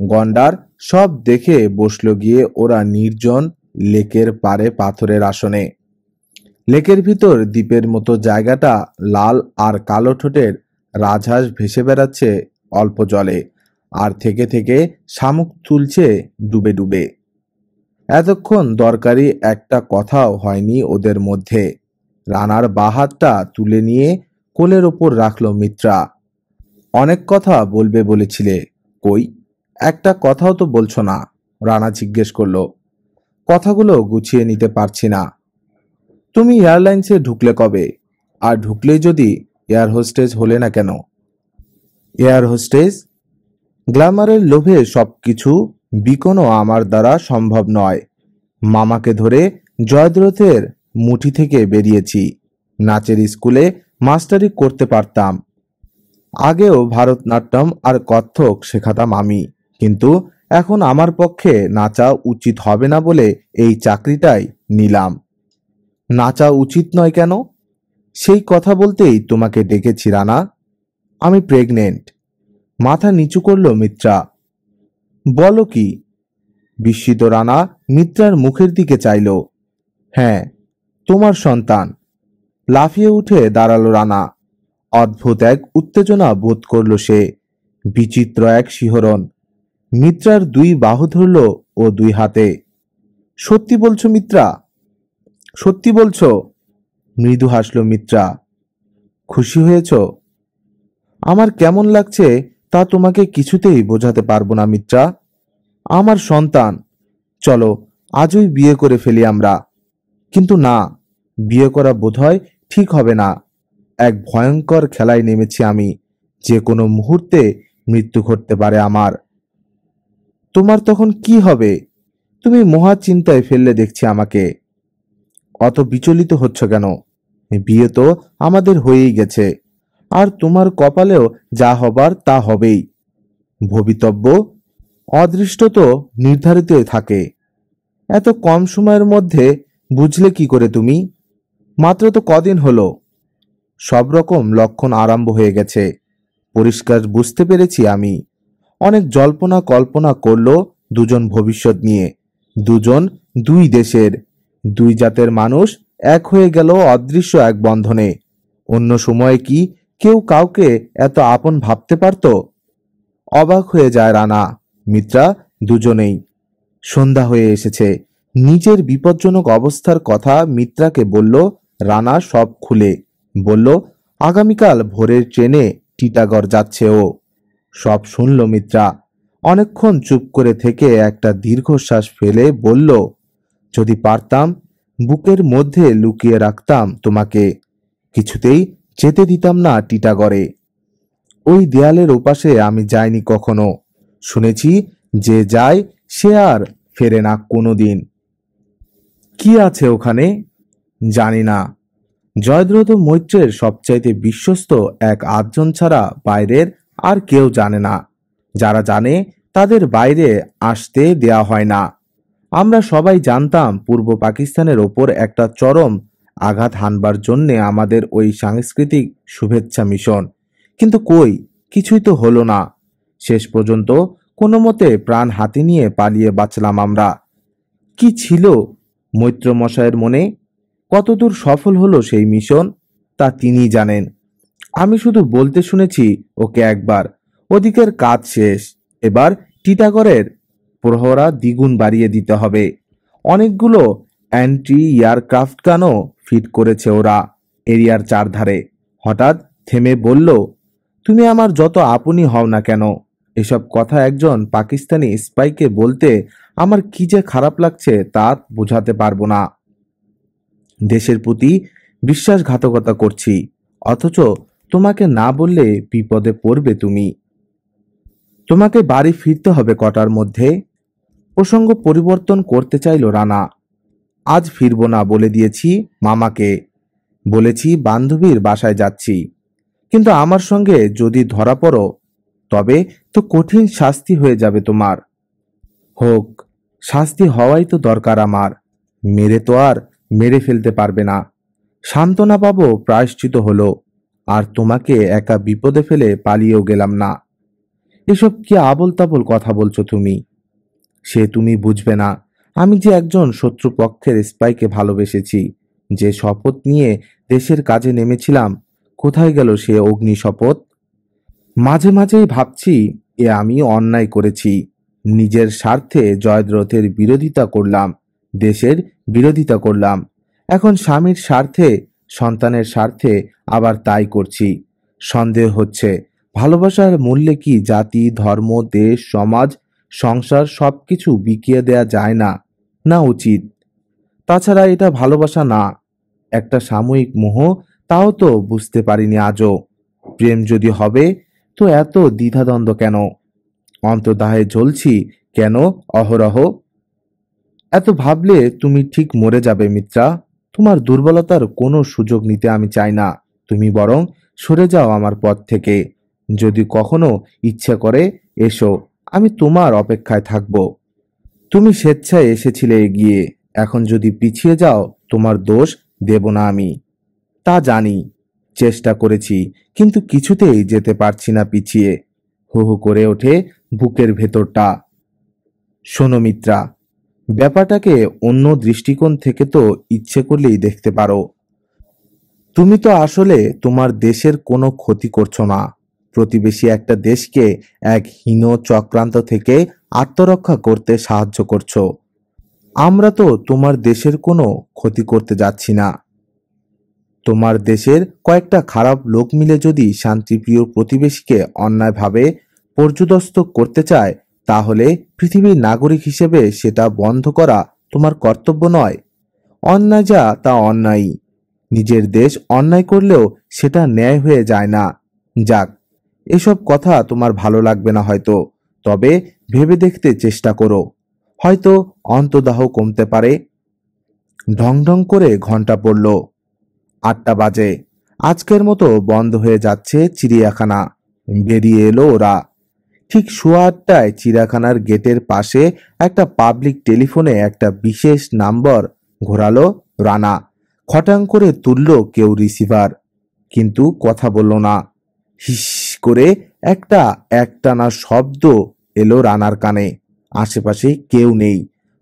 গন্ডার সব দেখে বসলো গিয়ে ওরা নির্জন লেকের পারে পাথরের আসনে। লেকের ভিতর দ্বীপের মতো জায়গাটা লাল আর কালো ঠোঁটের রাজহাঁস ভেসে বেড়াচ্ছে অল্প জলে, আর থেকে থেকে শামুক তুলছে ডুবে ডুবে। এতক্ষণ দরকারি একটা কথাও হয়নি ওদের মধ্যে। রানার বাঁ হাতটা তুলে নিয়ে কোলের ওপর রাখল মিত্রা। অনেক কথা বলবে বলেছিলে, কই একটা কথাও তো বলছো না? রানা জিজ্ঞেস করলো। কথাগুলো গুছিয়ে নিতে পারছি না। তুমি এয়ারলাইন্সে ঢুকলে কবে? আর ঢুকলেই যদি এয়ার হোস্টেস হলে না কেন? Air hostess? গ্ল্যামারের লোভে সবকিছু বিকোনো আমার দ্বারা সম্ভব নয়। মামাকে ধরে জয়দ্রথের মুঠি থেকে বেরিয়েছি। নাচের স্কুলে মাস্টারি করতে পারতাম। আগেও ভারতনাট্যম আর কত্থক শেখাতাম আমি। কিন্তু এখন আমার পক্ষে নাচা উচিত হবে না বলে এই চাকরিটাই নিলাম। নাচা উচিত নয় কেন? সেই কথা বলতেই তোমাকে ডেকেছি রানা। আমি প্রেগনেন্ট। মাথা নিচু করল মিত্রা। বলো কি? বিস্মিত রানা মিত্রার মুখের দিকে চাইল। হ্যাঁ, তোমার সন্তান। লাফিয়ে উঠে দাঁড়ালো রানা। অদ্ভুত এক উত্তেজনা বোধ করল সে। বিচিত্র এক শিহরণ। মিত্রার 2 বাহু ধরল ও 2 হাতে। সত্যি বলছো মিত্রা? সত্যি বলছো? মৃদু হাসল মিত্রা। খুশি হয়েছ? আমার কেমন লাগছে তা তোমাকে কিছুতেই বোঝাতে পারবো না মিত্রা। আমার সন্তান। চলো আজই বিয়ে করে ফেলি আমরা। কিন্তু না, বিয়ে করা বোধহয় ঠিক হবে না। এক ভয়ঙ্কর খেলায় নেমেছি আমি। যে কোনো মুহূর্তে মৃত্যু ঘটতে পারে আমার। তোমার তখন কি হবে? তুমি মহা চিন্তায় ফেললে দেখছি আমাকে। অত বিচলিত হচ্ছ কেন? বিয়ে তো আমাদের হয়েই গেছে। আর তোমার কপালেও যা হবার তা হবেই। ভবিতব্য অদৃষ্ট তো নির্ধারিতই থাকে। এত কম সময়ের মধ্যে বুঝলে কি করে তুমি? মাত্র তো কদিন হলো। সব রকম লক্ষণ আরম্ভ হয়ে গেছে, পরিষ্কার বুঝতে পেরেছি আমি। অনেক জল্পনা কল্পনা করলো দুজন ভবিষ্যৎ নিয়ে, দুজন দুই দেশের, দুই জাতের মানুষ এক হয়ে গেল অদৃশ্য এক বন্ধনে। অন্য সময়ে কি কেউ কাউকে এত আপন ভাবতে পারত? অবাক হয়ে যায় রানা, মিত্রা দুজনেই। সন্ধ্যা হয়ে এসেছে। নিজের বিপজ্জনক অবস্থার কথা মিত্রাকে বলল রানা, সব খুলে বলল আগামীকাল ভোরের ট্রেনে টিটাগড় যাচ্ছে ও। সব শুনল মিত্রা। অনেকক্ষণ চুপ করে থেকে একটা দীর্ঘশ্বাস ফেলে বলল, যদি পারতাম বুকের মধ্যে লুকিয়ে রাখতাম তোমাকে, কিছুতেই যেতে দিতাম না টিটাগড়ে। ওই দেয়ালের ওপাশে আমি যাইনি কখনো। শুনেছি যে যায় সে আর ফেরে না কোনোদিন। কি আছে ওখানে জানি না। জয়দ্রথ মৈত্রের সবচাইতে বিশ্বস্ত এক আটজন ছাড়া বাইরের আর কেউ জানে না। যারা জানে তাদের বাইরে আসতে দেয়া হয় না। আমরা সবাই জানতাম পূর্ব পাকিস্তানের ওপর একটা চরম আঘাত হানবার জন্যে আমাদের ওই সাংস্কৃতিক শুভেচ্ছা মিশন। কিন্তু কই, কিছুই তো হলো না। শেষ পর্যন্ত কোনো মতে প্রাণ হাতে নিয়ে পালিয়ে বাঁচলাম আমরা। কি ছিল মৈত্র মশায়ের মনে? কতদূর সফল হলো সেই মিশন তা তিনিই জানেন। আমি শুধু বলতে শুনেছি ওকে একবার, ওদিকের কাজ শেষ, এবার টিটাগড়ের প্রহরা দ্বিগুণ বাড়িয়ে দিতে হবে। অনেকগুলো অ্যান্টি এয়ারক্রাফট গানও ফিট করেছে ওরা এরিয়ার চারধারে। হঠাৎ থেমে বলল, তুমি আমার যত আপনই হও না কেন, এসব কথা একজন পাকিস্তানি স্পাইকে বলতে আমার কি যে খারাপ লাগছে তা বোঝাতে পারবো না। দেশের প্রতি বিশ্বাসঘাতকতা করছি, অথচ তোমাকে না বললে বিপদে পড়বে তুমি। তোমাকে বাড়ি ফিরতে হবে কটার মধ্যে? প্রসঙ্গ পরিবর্তন করতে চাইল রানা। আজ ফিরবো না বলে দিয়েছি মামাকে। বলেছি বান্ধবীর বাসায় যাচ্ছি। কিন্তু আমার সঙ্গে যদি ধরা পড়ো তবে তো কঠিন শাস্তি হয়ে যাবে তোমার। হোক, শাস্তি হওয়াই তো দরকার আমার। মেরে তো আর মেরে ফেলতে পারবে না। সান্ত্বনা পাবো, প্রায়শ্চিত হলো। আর তোমাকে একা বিপদে ফেলে পালিয়েও গেলাম না। এসব কি আবোল তাবোল কথা বলছো তুমি? সে তুমি বুঝবে না। আমি যে একজন শত্রুপক্ষের স্পাইকে ভালোবেসেছি, যে শপথ নিয়ে দেশের কাজে নেমেছিলাম, কোথায় গেল সে অগ্নি শপথ? মাঝে মাঝেই ভাবছি এ আমি অন্যায় করেছি। নিজের স্বার্থে জয়দ্রথের বিরোধিতা করলাম, দেশের বিরোধিতা করলাম। এখন স্বামীর স্বার্থে, সন্তানের স্বার্থে আবার তাই করছি। সন্দেহ হচ্ছে ভালোবাসার মূল্যে কি জাতি, ধর্ম, দেশ, সমাজ, সংসার সবকিছু বিকিয়ে দেয়া যায় না? না উচিত। তাছাড়া এটা ভালোবাসা না, একটা সাময়িক মোহ, তাও তো বুঝতে পারিনি আজও। প্রেম যদি হবে তো এত দ্বিধাদ্বন্দ্ব কেন? অন্তর্দাহে জ্বলছি কেন অহরহ? এত ভাবলে তুমি ঠিক মরে যাবে মিত্রা। তোমার দুর্বলতার কোনো সুযোগ নিতে আমি চাই না। তুমি বরং সরে যাও আমার পথ থেকে। যদি কখনো ইচ্ছে করে এসো, আমি তোমার অপেক্ষায় থাকব। তুমি স্বেচ্ছায় এসেছিলে এগিয়ে, এখন যদি পিছিয়ে যাও তোমার দোষ দেব না আমি। তা জানি, চেষ্টা করেছি, কিন্তু কিছুতেই যেতে পারছি না পিছিয়ে। হু হু করে ওঠে বুকের ভেতরটা। শোনো মিত্রা, ব্যাপারটাকে অন্য দৃষ্টিকোণ থেকে তো ইচ্ছে করলেই দেখতে পারো। তুমি তো আসলে তোমার দেশের কোনো ক্ষতি করছো না। প্রতিবেশী একটা দেশকে এক হীন চক্রান্ত থেকে আত্মরক্ষা করতে সাহায্য করছো। আমরা তো তোমার দেশের কোনো ক্ষতি করতে যাচ্ছি না। তোমার দেশের কয়েকটা খারাপ লোক মিলে যদি শান্তিপ্রিয় প্রতিবেশীকে অন্যায়ভাবে পর্যুদস্ত করতে চায়, তাহলে পৃথিবীর নাগরিক হিসেবে সেটা বন্ধ করা তোমার কর্তব্য নয়? অন্যায় যা তা অন্যায়ই। নিজের দেশ অন্যায় করলেও সেটা ন্যায় হয়ে যায় না। যাক, এসব কথা তোমার ভালো লাগবে না হয়তো, তবে ভেবে দেখতে চেষ্টা করো, হয়তো অন্তর্দাহ কমতে পারে। ঢং ঢং করে ঘন্টা পড়ল। 8টা বাজে। আজকের মতো বন্ধ হয়ে যাচ্ছে চিড়িয়াখানা। বেরিয়ে এলো ওরা। ঠিক সোয়া ৮টায় চিড়িয়াখানার গেটের পাশে একটা পাবলিক টেলিফোনে একটা বিশেষ নাম্বার ঘোরালো রানা। খটাং করে তুলল কেউ রিসিভার, কিন্তু কথা বলল না। হিস করে একটা একটানা শব্দ এলো রানার কানে। আশেপাশে কেউ নেই,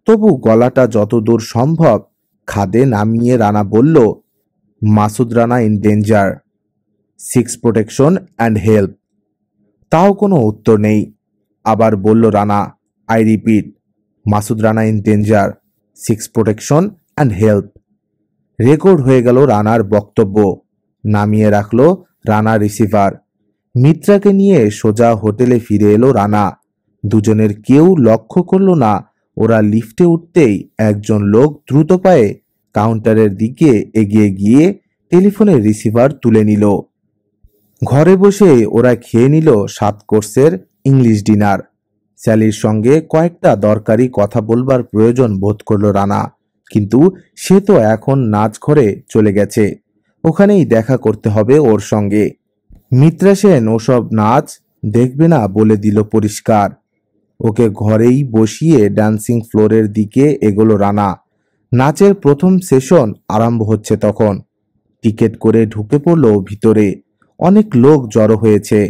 তবু গলাটা যতদূর সম্ভব খাদে নামিয়ে রানা বলল, Masud Rana in danger, six protection and help. তাও কোনো উত্তর নেই। আবার বলল Rana, I repeat, Masud Rana in danger, six protection and help. Record হয়ে গেল রানার বক্তব্য। নামিয়ে রাখলো রানা রিসিভার। মিত্রাকে নিয়ে সোজা হোটেলে ফিরে এলো রানা। দুজনের কেউ লক্ষ্য করল না ওরা লিফটে উঠতেই একজন লোক দ্রুত পায়ে কাউন্টারের দিকে এগিয়ে গিয়ে টেলিফোনের রিসিভার তুলে নিল। ঘরে বসে ওরা খেয়ে নিল 7 কোর্সের ইংলিশ ডিনার। স্যালির সঙ্গে কয়েকটা দরকারি কথা বলবার প্রয়োজন বোধ করল রানা, কিন্তু সে তো এখন নাচ ঘরে চলে গেছে, ওখানেই দেখা করতে হবে ওর সঙ্গে। মিত্রা সেন ওসব নাচ দেখবে না বলে দিল পরিষ্কার। ওকে ঘরেই বসিয়ে ড্যান্সিং ফ্লোরের দিকে এগোলো রানা। নাচের প্রথম সেশন আরম্ভ হচ্ছে তখন। টিকিট করে ঢুকে পড়ল ভিতরে। অনেক লোক জড়ো হয়েছে।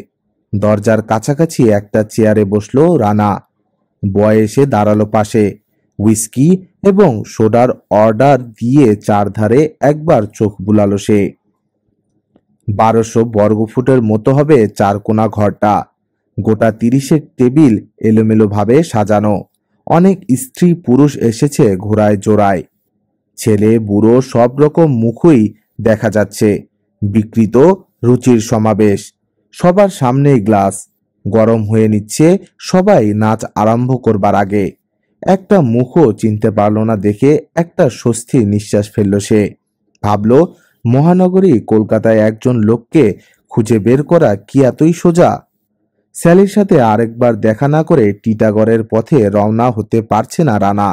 দরজার কাছাকাছি একটা চেয়ারে বসলো রানা। বয় এসে দাঁড়ালো পাশে। হুইস্কি এবং সোডার অর্ডার দিয়ে চারধারে একবার চোখ বুলালো সে। 1200 বর্গফুটের মতো হবে চারকোনা ঘরটা। গোটা 30 টেবিল এলোমেলোভাবে সাজানো। অনেক স্ত্রী পুরুষ এসেছে ঘোড়ায় জোড়ায়। ছেলে বুড়ো সব রকম মুখই দেখা যাচ্ছে। বিকৃত রুচির সমাবেশ। সবার সামনেই গ্লাস। গরম হয়ে নিচ্ছে সবাই নাচ আরম্ভ করবার আগে। একটা মুখও চিনতে পারল না দেখে একটা স্বস্তির নিঃশ্বাস ফেলল সে। ভাবল, মহানগরী কলকাতায় একজন লোককে খুঁজে বের করা কি এতই সোজা? স্যালির সাথে আরেকবার দেখা না করে টিটাগড়ের পথে রওনা হতে পারছে না রানা।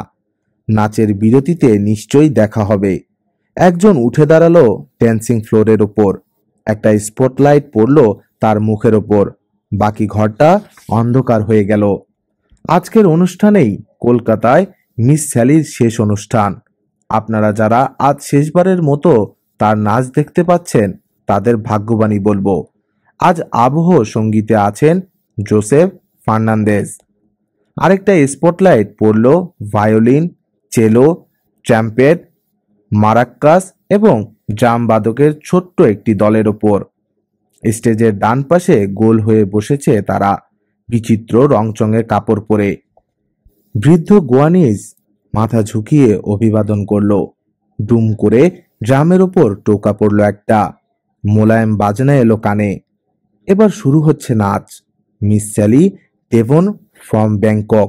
নাচের বিরতিতে নিশ্চয়ই দেখা হবে। একজন উঠে দাঁড়ালো ড্যান্সিং ফ্লোরের ওপর। একটা স্পটলাইট পড়ল তার মুখের ওপর। বাকি ঘরটা অন্ধকার হয়ে গেল। আজকের অনুষ্ঠানেই কলকাতায় মিস স্যালির শেষ অনুষ্ঠান। আপনারা যারা আজ শেষবারের মতো তার নাচ দেখতে পাচ্ছেন তাদের ভাগ্যবানই বলবো। আজ আবহ সঙ্গীতে আছেন জোসেফ ফার্নান্দেজ। আরেকটা স্পটলাইট পড়ল ভায়োলিন, চেলো, ট্রাম্পেট, মারাক্কাস এবং ড্রাম বাদকের ছোট্ট একটি দলের ওপর। স্টেজের ডান পাশে গোল হয়ে বসেছে তারা, বিচিত্র রংচঙের কাপড় পরে। বৃদ্ধ গোয়ানিজ মাথা ঝুঁকিয়ে অভিবাদন করল। ডুম করে ড্রামের ওপর টোকা পড়ল একটা। মোলায়েম বাজনা এলো কানে। এবার শুরু হচ্ছে নাচ। Miss Sally Devon from Bangkok.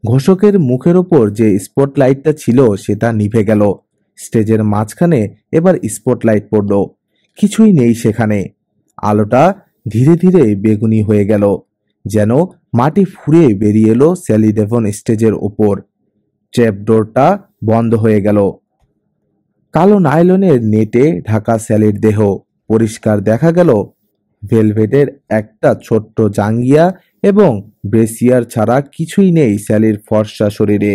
ঘোষকের মুখের ওপর যে স্পটলাইটটা ছিল সেটা নিভে গেল। স্টেজের মাঝখানে এবার স্পটলাইট পড়ল। কিছুই নেই সেখানে। আলোটা ধীরে ধীরে বেগুনি হয়ে গেল, যেন মাটি ফুঁড়ে বেরিয়ে এলো স্যালি ডেভন স্টেজের ওপর। ট্র্যাপডোরটা বন্ধ হয়ে গেল। কালো নাইলনের নেটে ঢাকা স্যালির দেহ। পরিষ্কার দেখা গেল ভেলভেটের একটা ছোট্ট জাঙ্গিয়া এবং ব্রেসিয়ার ছাড়া কিছুই নেই স্যালির ফর্সা শরীরে।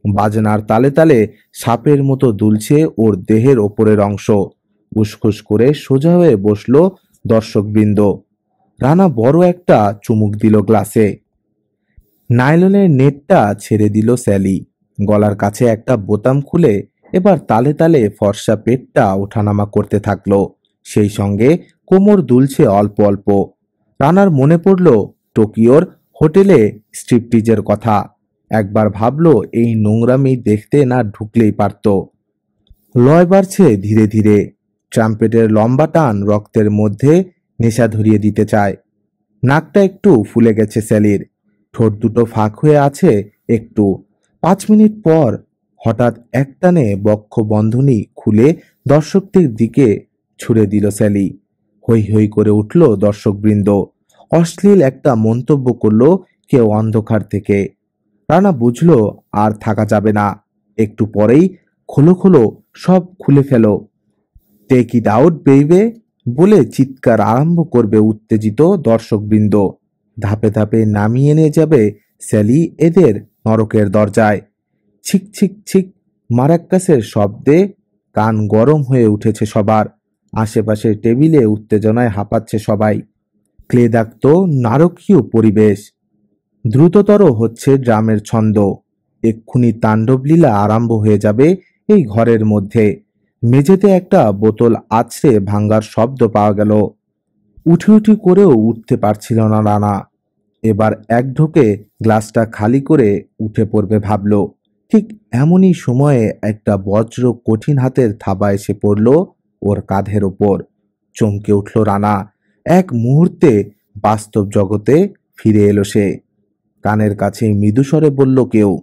বাজনার তালে তালে সাপের মতো দুলছে ওর দেহের ওপরের অংশ। উসখুস করে সোজা হয়ে বসল দর্শকবৃন্দ। রানা বড় একটা চুমুক দিল গ্লাসে। নাইলনের নেটটা ছেড়ে দিল স্যালি। গলার কাছে একটা বোতাম খুলে এবার তালে তালে ফর্সা পেটটা ওঠানামা করতে থাকলো। সেই সঙ্গে কোমর দুলছে অল্প অল্প। রানার মনে পড়ল টোকিওর হোটেলে স্ট্রিপটিজের কথা। একবার ভাবলো এই নোংরামি দেখতে না ঢুকলেই পারত। লয় বাড়ছে ধীরে ধীরে। ট্রাম্পেটের লম্বা টান রক্তের মধ্যে নেশা ধরিয়ে দিতে চায়। নাকটা একটু ফুলে গেছে স্যালির। ঠোঁট দুটো ফাঁক হয়ে আছে একটু। 5 মিনিট পর হঠাৎ একটানে বক্ষ বন্ধনী খুলে দর্শকদের দিকে ছুড়ে দিল স্যালি। হৈ হৈ করে উঠল দর্শকবৃন্দ। অশ্লীল একটা মন্তব্য করল কেউ অন্ধকার থেকে। রানা বুঝলো আর থাকা যাবে না। একটু পরেই খোলো খোলো, সব খুলে ফেলো, টেক ইট আউট বেইবে বলে চিৎকার আরম্ভ করবে উত্তেজিত দর্শকবৃন্দ। ধাপে ধাপে নামিয়ে নিয়ে যাবে স্যালি এদের নরকের দরজায়। ছিক ছিক ছিক মারাক্কাসের শব্দে কান গরম হয়ে উঠেছে সবার। আশেপাশের টেবিলে উত্তেজনায় হাঁপাচ্ছে সবাই। ক্লেদাক্ত নারকীয় পরিবেশ। দ্রুততর হচ্ছে ড্রামের ছন্দ। এক্ষুনি তাণ্ডবলীলা আরম্ভ হয়ে যাবে এই ঘরের মধ্যে। মেঝেতে একটা বোতল আছড়ে ভাঙ্গার শব্দ পাওয়া গেল। উঠি উঠি করেও উঠতে পারছিল না রানা। এবার এক ঢোকে গ্লাসটা খালি করে উঠে পড়বে ভাবল। ঠিক এমনই সময়ে একটা বজ্র কঠিন হাতের থাবা এসে পড়ল ওর কাঁধের ওপর। চমকে উঠল রানা। এক মুহূর্তে বাস্তব জগতে ফিরে এলো সে। কানের কাছে মৃদুস্বরে বলল কেউ,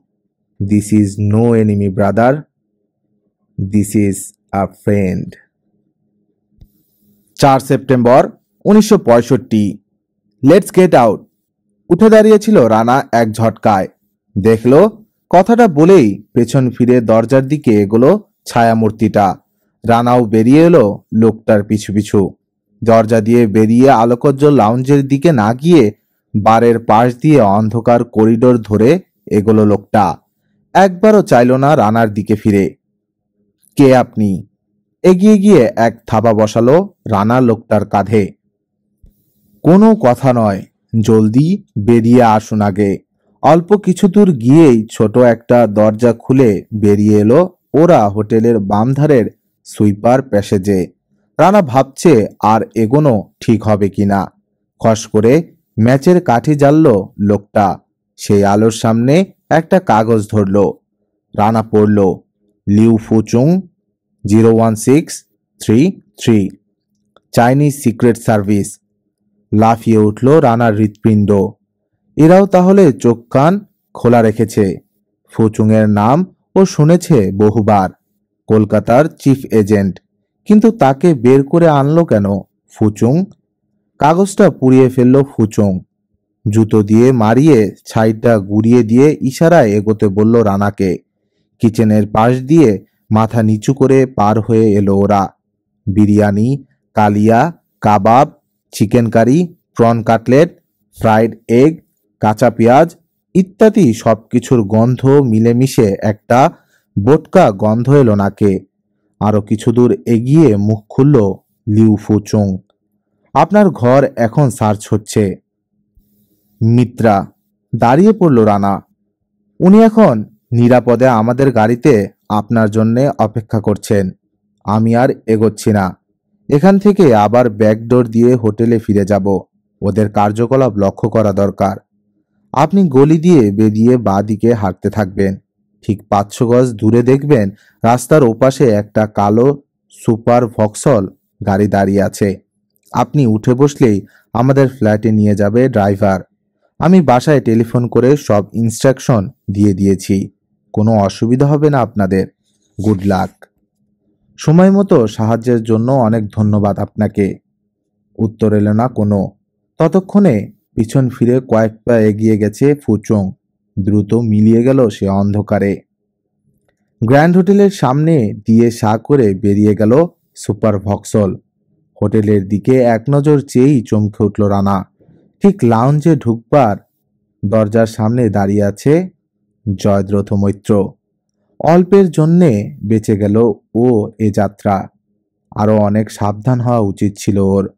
this is no enemy brother, this is a friend. 4 September 1965। Let's get out. উঠে দাঁড়িয়েছিল রানা এক ঝটকায়। দেখল কথাটা বলেই পেছন ফিরে দরজার দিকে এগোলো ছায়ামূর্তিটা। রানাও বেরিয়ে এলো লোকটার পিছু পিছু। দরজা দিয়ে বেরিয়ে আলোকজ্জ্বল লাউঞ্জের দিকে না গিয়ে বারের পাশ দিয়ে অন্ধকার করিডোর ধরে এগোলো লোকটা। একবারও চাইল না রানার দিকে ফিরে। কে আপনি? এগিয়ে গিয়ে এক থাবা বসালো রানা লোকটার কাঁধে। কোনো কথা নয়, জলদি বেরিয়ে আসুন আগে। অল্প কিছু দূর গিয়েই ছোট একটা দরজা খুলে বেরিয়ে এলো ওরা হোটেলের বাম ধারের সুইপার প্যাসেজে। রানা ভাবছে আর এগোনো ঠিক হবে কিনা। খস করে ম্যাচের কাঠি জ্বালল লোকটা। সেই আলোর সামনে একটা কাগজ ধরল। রানা পড়ল, লিউ ফুচুং 01633, চাইনিজ সিক্রেট সার্ভিস। লাফিয়ে উঠল রানার হৃৎপিণ্ড। এরাও তাহলে চোখ কান খোলা রেখেছে। ফুচুংয়ের নাম ও শুনেছে বহুবার, কলকাতার চিফ এজেন্ট। কিন্তু তাকে বের করে আনলো কেন ফুচুং? কাগজটা পুড়িয়ে ফেলল ফুচুং। জুতো দিয়ে মারিয়ে ছাইটা গুড়িয়ে দিয়ে ইশারায় এগোতে বলল রানাকে। কিচেনের পাশ দিয়ে মাথা নিচু করে পার হয়ে এলো ওরা। বিরিয়ানি, কালিয়া, kebab, chicken curry, prawn cutlet, fried egg, কাঁচা পেঁয়াজ ইত্যাদি সবকিছুর গন্ধ মিলেমিশে একটা বোটকা গন্ধ এলো নাকে। আরো কিছু দূর এগিয়ে মুখ খুলল লিউ ফুচুং। আপনার ঘর এখন সার্চ হচ্ছে। মিত্রা। দাঁড়িয়ে পড়ল রানা। উনি এখন নিরাপদে আমাদের গাড়িতে আপনার জন্যে অপেক্ষা করছেন। আমি আর এগোচ্ছি না। এখান থেকে আবার ব্যাকডোর দিয়ে হোটেলে ফিরে যাব। ওদের কার্যকলাপ লক্ষ্য করা দরকার। আপনি গলি দিয়ে বেরিয়ে বাঁ দিকে হাঁটতে থাকবেন। ঠিক 500 গজ দূরে দেখবেন রাস্তার ওপাশে একটা কালো সুপার ভক্সল গাড়ি দাঁড়িয়ে আছে। আপনি উঠে বসলেই আমাদের ফ্ল্যাটে নিয়ে যাবে ড্রাইভার। আমি বাসায় টেলিফোন করে সব ইনস্ট্রাকশন দিয়ে দিয়েছি। কোনো অসুবিধা হবে না আপনাদের। Good luck. সময় মতো সাহায্যের জন্য অনেক ধন্যবাদ আপনাকে। উত্তর এলো না কোনো। ততক্ষণে পিছন ফিরে কয়েক পা এগিয়ে গেছে ফুচুং। দ্রুত মিলিয়ে গেল সে অন্ধকারে। গ্র্যান্ড হোটেলের সামনে দিয়ে সা করে বেরিয়ে গেল সুপার ভক্সল। হোটেলের দিকে এক নজর চেয়েই চমকে উঠল রানা। ঠিক লাউঞ্জে ঢুকবার দরজার সামনে দাঁড়িয়ে আছে জয়দ্রথ মৈত্র। অল্পের জন্যে বেঁচে গেল ও এ যাত্রা। আরো অনেক সাবধান হওয়া উচিত ছিল ওর।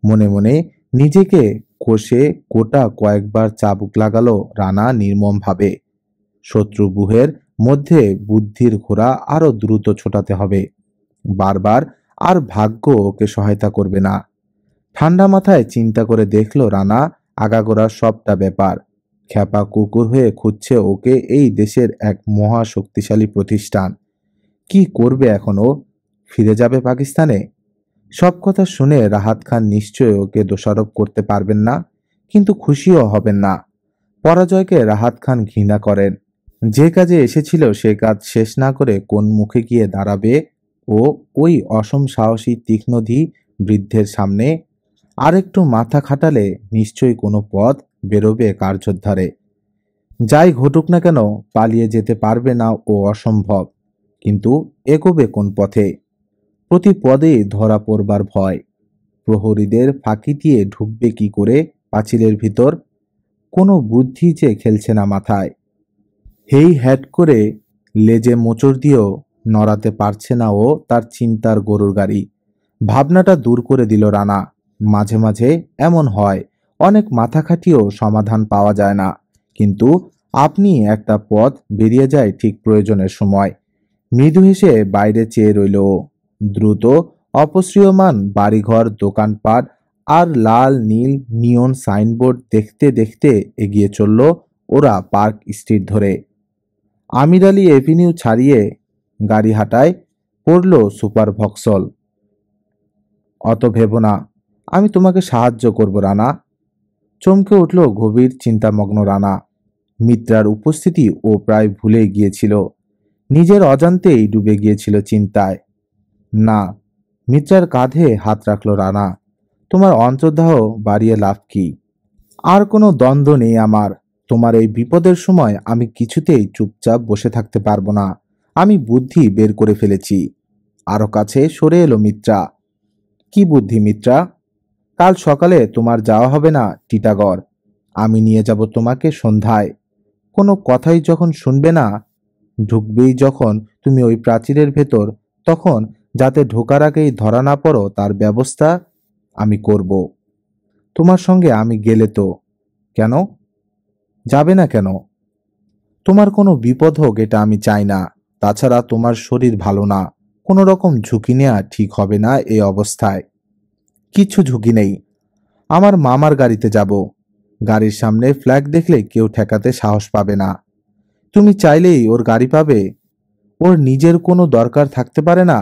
মনে মনে নিজেকে কষে কোটা কয়েকবার চাবুক লাগালো রানা নির্মমভাবে। শত্রুব্যূহের মধ্যে বুদ্ধির ঘোড়া আরো দ্রুত ছোটাতে হবে। বারবার আর ভাগ্য ওকে সহায়তা করবে না। ঠান্ডা মাথায় চিন্তা করে দেখল রানা আগাগোড়া সবটা ব্যাপার। খ্যাপা কুকুর হয়ে খুঁজছে ওকে এই দেশের এক মহা শক্তিশালী প্রতিষ্ঠান। কি করবে এখন ও? ফিরে যাবে পাকিস্তানে? সব কথা শুনে রাহাত খান নিশ্চয় ওকে দোষারোপ করতে পারবেন না, কিন্তু খুশিও হবেন না। পরাজয়কে রাহাত খান ঘৃণা করেন। যে কাজে এসেছিল সে কাজ শেষ না করে কোন মুখে গিয়ে দাঁড়াবে ও ওই অসম সাহসী তীক্ষ্ণধী বৃদ্ধের সামনে? আর একটু মাথা খাটালে নিশ্চয়ই কোনো পথ বেরোবে কার্যোদ্ধারে। যাই ঘটুক না কেন পালিয়ে যেতে পারবে না ও, অসম্ভব। কিন্তু এগোবে কোন পথে? প্রতি পদেই ধরা পড়বার ভয়। প্রহরীদের ফাঁকি দিয়ে ঢুকবে কি করে পাঁচিলের ভিতর? কোনো বুদ্ধি যে খেলছে না মাথায়। হেই হ্যাট করে লেজে মোচড় দিয়েও নড়াতে পারছে না ও তার চিন্তার গরুর গাড়ি। ভাবনাটা দূর করে দিল রানা। মাঝে মাঝে এমন হয়, অনেক মাথা খাটিয়েও সমাধান পাওয়া যায় না, কিন্তু আপনি একটা পথ বেরিয়ে যায় ঠিক প্রয়োজনের সময়। মৃদু হেসে বাইরে চেয়ে রইল ও। দ্রুত অপসৃয়মান বাড়িঘর, দোকানপাট আর লাল নীল নিয়ন সাইনবোর্ড দেখতে দেখতে এগিয়ে চলল ওরা পার্ক স্ট্রিট ধরে। আমির আলী এভিনিউ ছাড়িয়ে গাড়ি হাঁটায় পড়ল সুপার ভক্সল। অত ভেবো না, আমি তোমাকে সাহায্য করব রানা। চমকে উঠল গভীর চিন্তামগ্ন রানা। মিত্রার উপস্থিতি ও প্রায় ভুলে গিয়েছিল, নিজের অজান্তেই ডুবে গিয়েছিল চিন্তায়। না। মিত্রার কাঁধে হাত রাখল রানা। তোমার অন্তর্দাহ বাড়িয়ে লাভ কি? আর কোনো দ্বন্দ্ব নেই আমার। তোমার এই বিপদের সময় আমি কিছুতেই চুপচাপ বসে থাকতে পারবো না। আমি বুদ্ধি বের করে ফেলেছি। আরো কাছে সরে এলো মিত্রা। কি বুদ্ধি মিত্রা? কাল সকালে তোমার যাওয়া হবে না টিটাগড়। আমি নিয়ে যাব তোমাকে সন্ধ্যায়। কোনো কথাই যখন শুনবে না, ঢুকবেই যখন তুমি ওই প্রাচীরের ভেতর, তখন যাতে ঢোকার আগেই ধরা না পড়ো তার ব্যবস্থা আমি করব। তোমার সঙ্গে আমি গেলে তো? কেন যাবে না কেন? তোমার কোনো বিপদ হোক এটা আমি চাই না। তাছাড়া তোমার শরীর ভালো না, কোনো রকম ঝুঁকি নেওয়া ঠিক হবে না এই অবস্থায়। কিছু ঝুঁকি নেই। আমার মামার গাড়িতে যাব। গাড়ির সামনে ফ্ল্যাগ দেখলে কেউ ঠেকাতে সাহস পাবে না। তুমি চাইলেই ওর গাড়ি পাবে। ওর নিজের কোনো দরকার থাকতে পারে না।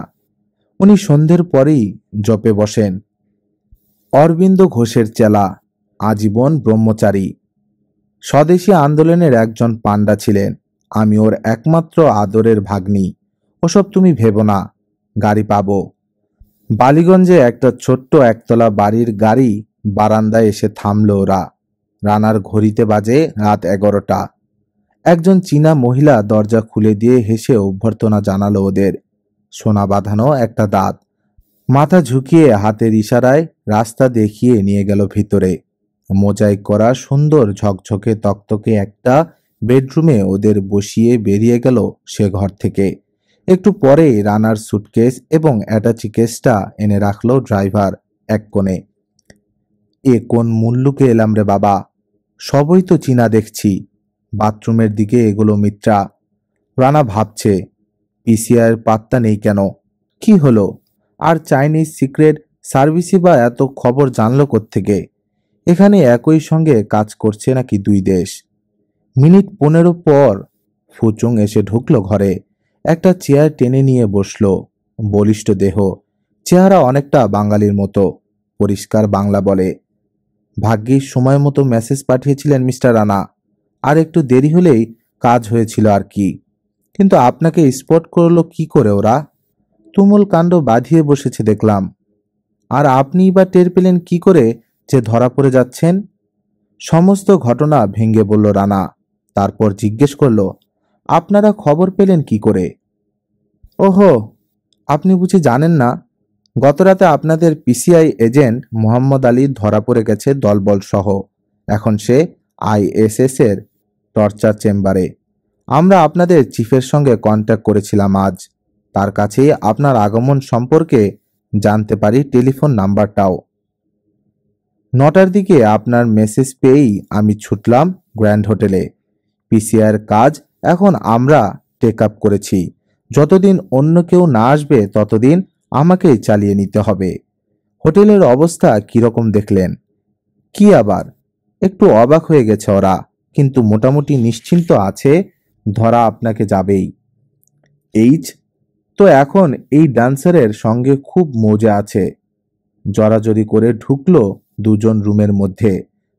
উনি সন্ধ্যের পরেই জপে বসেন। অরবিন্দ ঘোষের চেলা, আজীবন ব্রহ্মচারী। স্বদেশী আন্দোলনের একজন পান্ডা ছিলেন। আমি ওর একমাত্র আদরের ভাগ্নি। ওসব তুমি ভেবো না। গাড়ি পাবো। বালিগঞ্জে একটা ছোট্ট একতলা বাড়ির গাড়ি বারান্দায় এসে থামল ওরা। রানার ঘড়িতে বাজে রাত 11টা। একজন চীনা মহিলা দরজা খুলে দিয়ে হেসে অভ্যর্থনা জানালো ওদের। সোনা বাঁধানো একটা দাঁত। মাথা ঝুঁকিয়ে হাতের ইশারায় রাস্তা দেখিয়ে নিয়ে গেল ভিতরে। মোজাইক করা সুন্দর ঝকঝকে তকতকে একটা বেডরুমে ওদের বসিয়ে বেরিয়ে গেল সে ঘর থেকে। একটু পরে রানার সুটকেস এবং অ্যাটাচি কেসটা এনে রাখলো ড্রাইভার এক কোণে। এ কোন মুল্লুকে এলাম রে বাবা, সবই তো চীনা দেখছি। বাথরুমের দিকে এগুলো মিত্রা। রানা ভাবছে, পিসিআইয়ের পাত্তা নেই কেন? কি হলো? আর চাইনিজ সিক্রেট সার্ভিসই বা এত খবর জানলো কোত্থেকে? এখানে একই সঙ্গে কাজ করছে নাকি দুই দেশ? মিনিট 15 পর ফুচুং এসে ঢুকলো ঘরে। একটা চেয়ার টেনে নিয়ে বসলো। বলিষ্ঠ দেহ, চেহারা অনেকটা বাঙালির মতো। পরিষ্কার বাংলা বলে, ভাগ্যিস সময় মতো মেসেজ পাঠিয়েছিলেন মিস্টার রানা। আর একটু দেরি হলেই কাজ হয়েছিল আর কি। কিন্তু আপনাকে স্পট করলো কি করে ওরা? তুমুল কাণ্ড বাঁধিয়ে বসেছে দেখলাম। আর আপনিই বা টের পেলেন কি করে যে ধরা পড়ে যাচ্ছেন? সমস্ত ঘটনা ভেঙে বলল রানা। তারপর জিজ্ঞেস করল, আপনারা খবর পেলেন কি করে? ওহো, আপনি বুঝি জানেন না? গতরাতে আপনাদের পিসিআই এজেন্ট মোহাম্মদ আলী ধরা পড়ে গেছে দলবল সহ। এখন সে আইএসএস এর টর্চার চেম্বারে। আমরা আপনাদের চিফের সঙ্গে কন্ট্যাক্ট করেছিলাম আজ। তার কাছেই আপনার আগমন সম্পর্কে জানতে পারি টেলিফোন নাম্বারটাও। 9টার দিকে আপনার মেসেজ পেয়েই আমি ছুটলাম গ্র্যান্ড হোটেলে। পিসিআইয়ের কাজ এখন আমরা টেক আপ করেছি। যতদিন অন্য কেউ না আসবে ততদিন আমাকেই চালিয়ে নিতে হবে। হোটেলের অবস্থা কিরকম দেখলেন? কি আবার, একটু অবাক হয়ে গেছে ওরা, কিন্তু মোটামুটি নিশ্চিন্ত আছে ধরা আপনাকে যাবেই। এইচ তো এখন এই ডান্সারের সঙ্গে খুব মজা আছে। জড়াজড়ি করে ঢুকলো দুজন রুমের মধ্যে,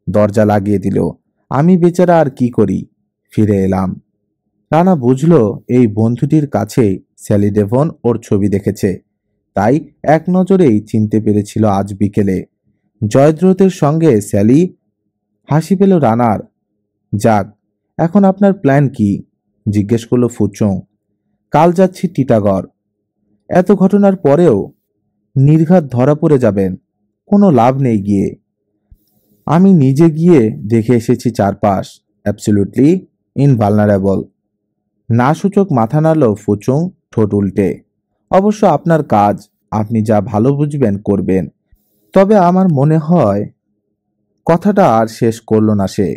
দরজা লাগিয়ে দিল। আমি বেচারা আর কি করি, ফিরে এলাম। রানা বুঝলো এই বন্ধুটির কাছেই স্যালি ডেভন ওর ছবি দেখেছে, তাই এক নজরেই চিনতে পেরেছিল আজ বিকেলে। জয়দ্রথের সঙ্গে স্যালি। হাসি পেল রানার। যাক, এখন আপনার প্ল্যান কি? জিজ্ঞেস করলো ফুচুং। কাল যাচ্ছি টিটাগড়। এত ঘটনার পরেও নির্ঘাত ধরা পড়ে যাবেন, কোনো লাভ নেই গিয়ে। আমি নিজে গিয়ে দেখে এসেছি চারপাশ অ্যাবসলিউটলি ইনভালনারেবল। না সূচক মাথা নাড়ল ফুচুং ঠোঁট উল্টে। অবশ্য আপনার কাজ, আপনি যা ভালো বুঝবেন করবেন। তবে আমার মনে হয় কথাটা আর শেষ করল না সে।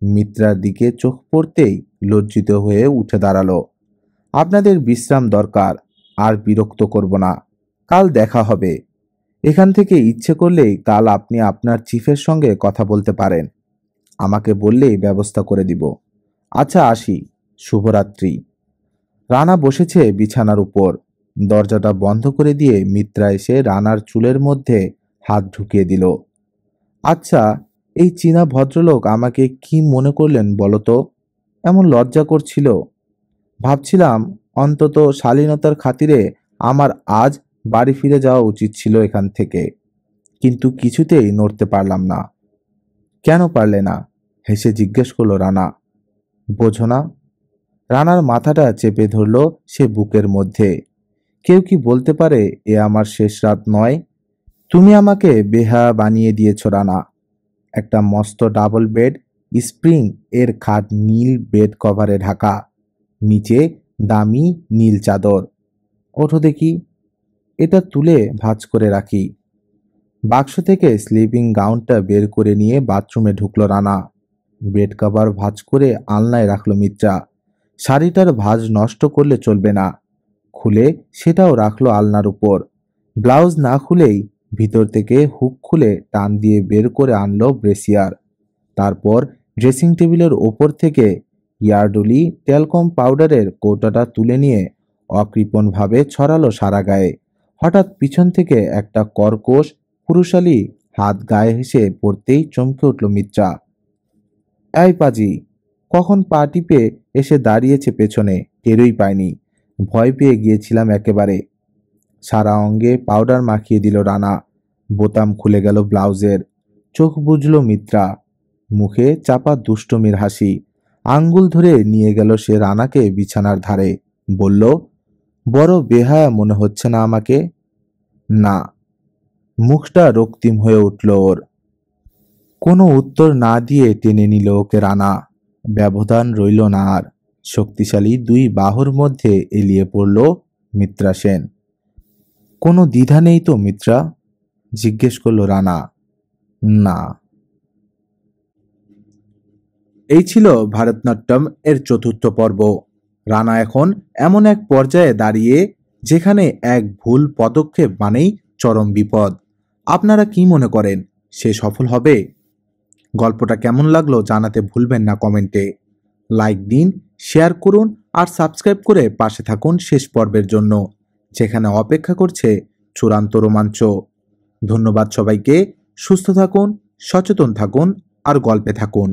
মিত্রার দিকে চোখ পড়তেই লজ্জিত হয়ে উঠে দাঁড়ালো। আপনাদের বিশ্রাম দরকার, আর বিরক্ত করব না। কাল দেখা হবে। এখান থেকে ইচ্ছে করলেই কাল আপনি আপনার চিফের সঙ্গে কথা বলতে পারেন। আমাকে বললেই ব্যবস্থা করে দিব। আচ্ছা আসি, শুভরাত্রি। রানা বসেছে বিছানার উপর। দরজাটা বন্ধ করে দিয়ে মিত্রা এসে রানার চুলের মধ্যে হাত ঢুকিয়ে দিল। আচ্ছা, এই চীনা ভদ্রলোক আমাকে কি মনে করলেন বলতো? এমন লজ্জা করছিল। ভাবছিলাম অন্তত শালীনতার খাতিরে আমার আজ বাড়ি ফিরে যাওয়া উচিত ছিল এখান থেকে, কিন্তু কিছুতেই নড়তে পারলাম না। কেন পারলে না? হেসে জিজ্ঞেস করলো রানা। বোঝো না? রানার মাথাটা চেপে ধরল সে বুকের মধ্যে। কেউ কি বলতে পারে এ আমার শেষ রাত নয়? তুমি আমাকে বেহায়া বানিয়ে দিয়েছ রানা। একটা মস্ত ডাবল বেড, স্প্রিং এর খাট নীল বেড কভারে ঢাকা, নিচে দামি নীল চাদর। ওঠো দেখি। এটা তুলে ভাঁজ করে রাখি। বাক্স থেকে স্লিপিং গাউনটা বের করে নিয়ে বাথরুমে ঢুকলো রানা। বেড কভার ভাঁজ করে আলনায় রাখলো মিত্রা। শাড়িটার ভাঁজ নষ্ট করলে চলবে না। খুলে সেটাও রাখলো আলনার উপর। ব্লাউজ না খুলেই ভিতর থেকে হুক খুলে টান দিয়ে বের করে আনলো ব্রেসিয়ার। তারপর ড্রেসিং টেবিলের ওপর থেকে ইয়ার্ডলি ট্যালকম পাউডারের কৌটাটা তুলে নিয়ে অকৃপণভাবে ছড়ালো সারা গায়ে। হঠাৎ পিছন থেকে একটা কর্কশ পুরুষালী হাত গায়ে হেসে পড়তেই চমকে উঠল মিত্রা। এই পাজি! কখন পা টিপে এসে দাঁড়িয়েছে পেছনে, টেরই পায়নি। ভয় পেয়ে গিয়েছিলাম একেবারে। সারা অঙ্গে পাউডার মাখিয়ে দিল রানা। বোতাম খুলে গেল ব্লাউজের। চোখ বুজল মিত্রা। মুখে চাপা দুষ্টমির হাসি। আঙ্গুল ধরে নিয়ে গেল সে রানাকে বিছানার ধারে। বলল, বড় বেহায়া মনে হচ্ছে না আমাকে? না। মুখটা রক্তিম হয়ে উঠল ওর। কোনো উত্তর না দিয়ে টেনে নিল ওকে রানা। ব্যবধান রইল না আর। শক্তিশালী দুই বাহুর মধ্যে এলিয়ে পড়ল মিত্রা সেন। কোনো দ্বিধা নেই তো মিত্রা? জিজ্ঞেস করল রানা। না। এই ছিল ভারতনাট্যম এর চতুর্থ পর্ব। রানা এখন এমন এক পর্যায়ে দাঁড়িয়ে যেখানে এক ভুল পদক্ষেপ মানেই চরম বিপদ। আপনারা কি মনে করেন, সে সফল হবে? গল্পটা কেমন লাগলো জানাতে ভুলবেন না কমেন্টে। লাইক দিন, শেয়ার করুন আর সাবস্ক্রাইব করে পাশে থাকুন শেষ পর্বের জন্য, যেখানে অপেক্ষা করছে চূড়ান্ত রোমাঞ্চ। ধন্যবাদ সবাইকে। সুস্থ থাকুন, সচেতন থাকুন আর গল্পে থাকুন।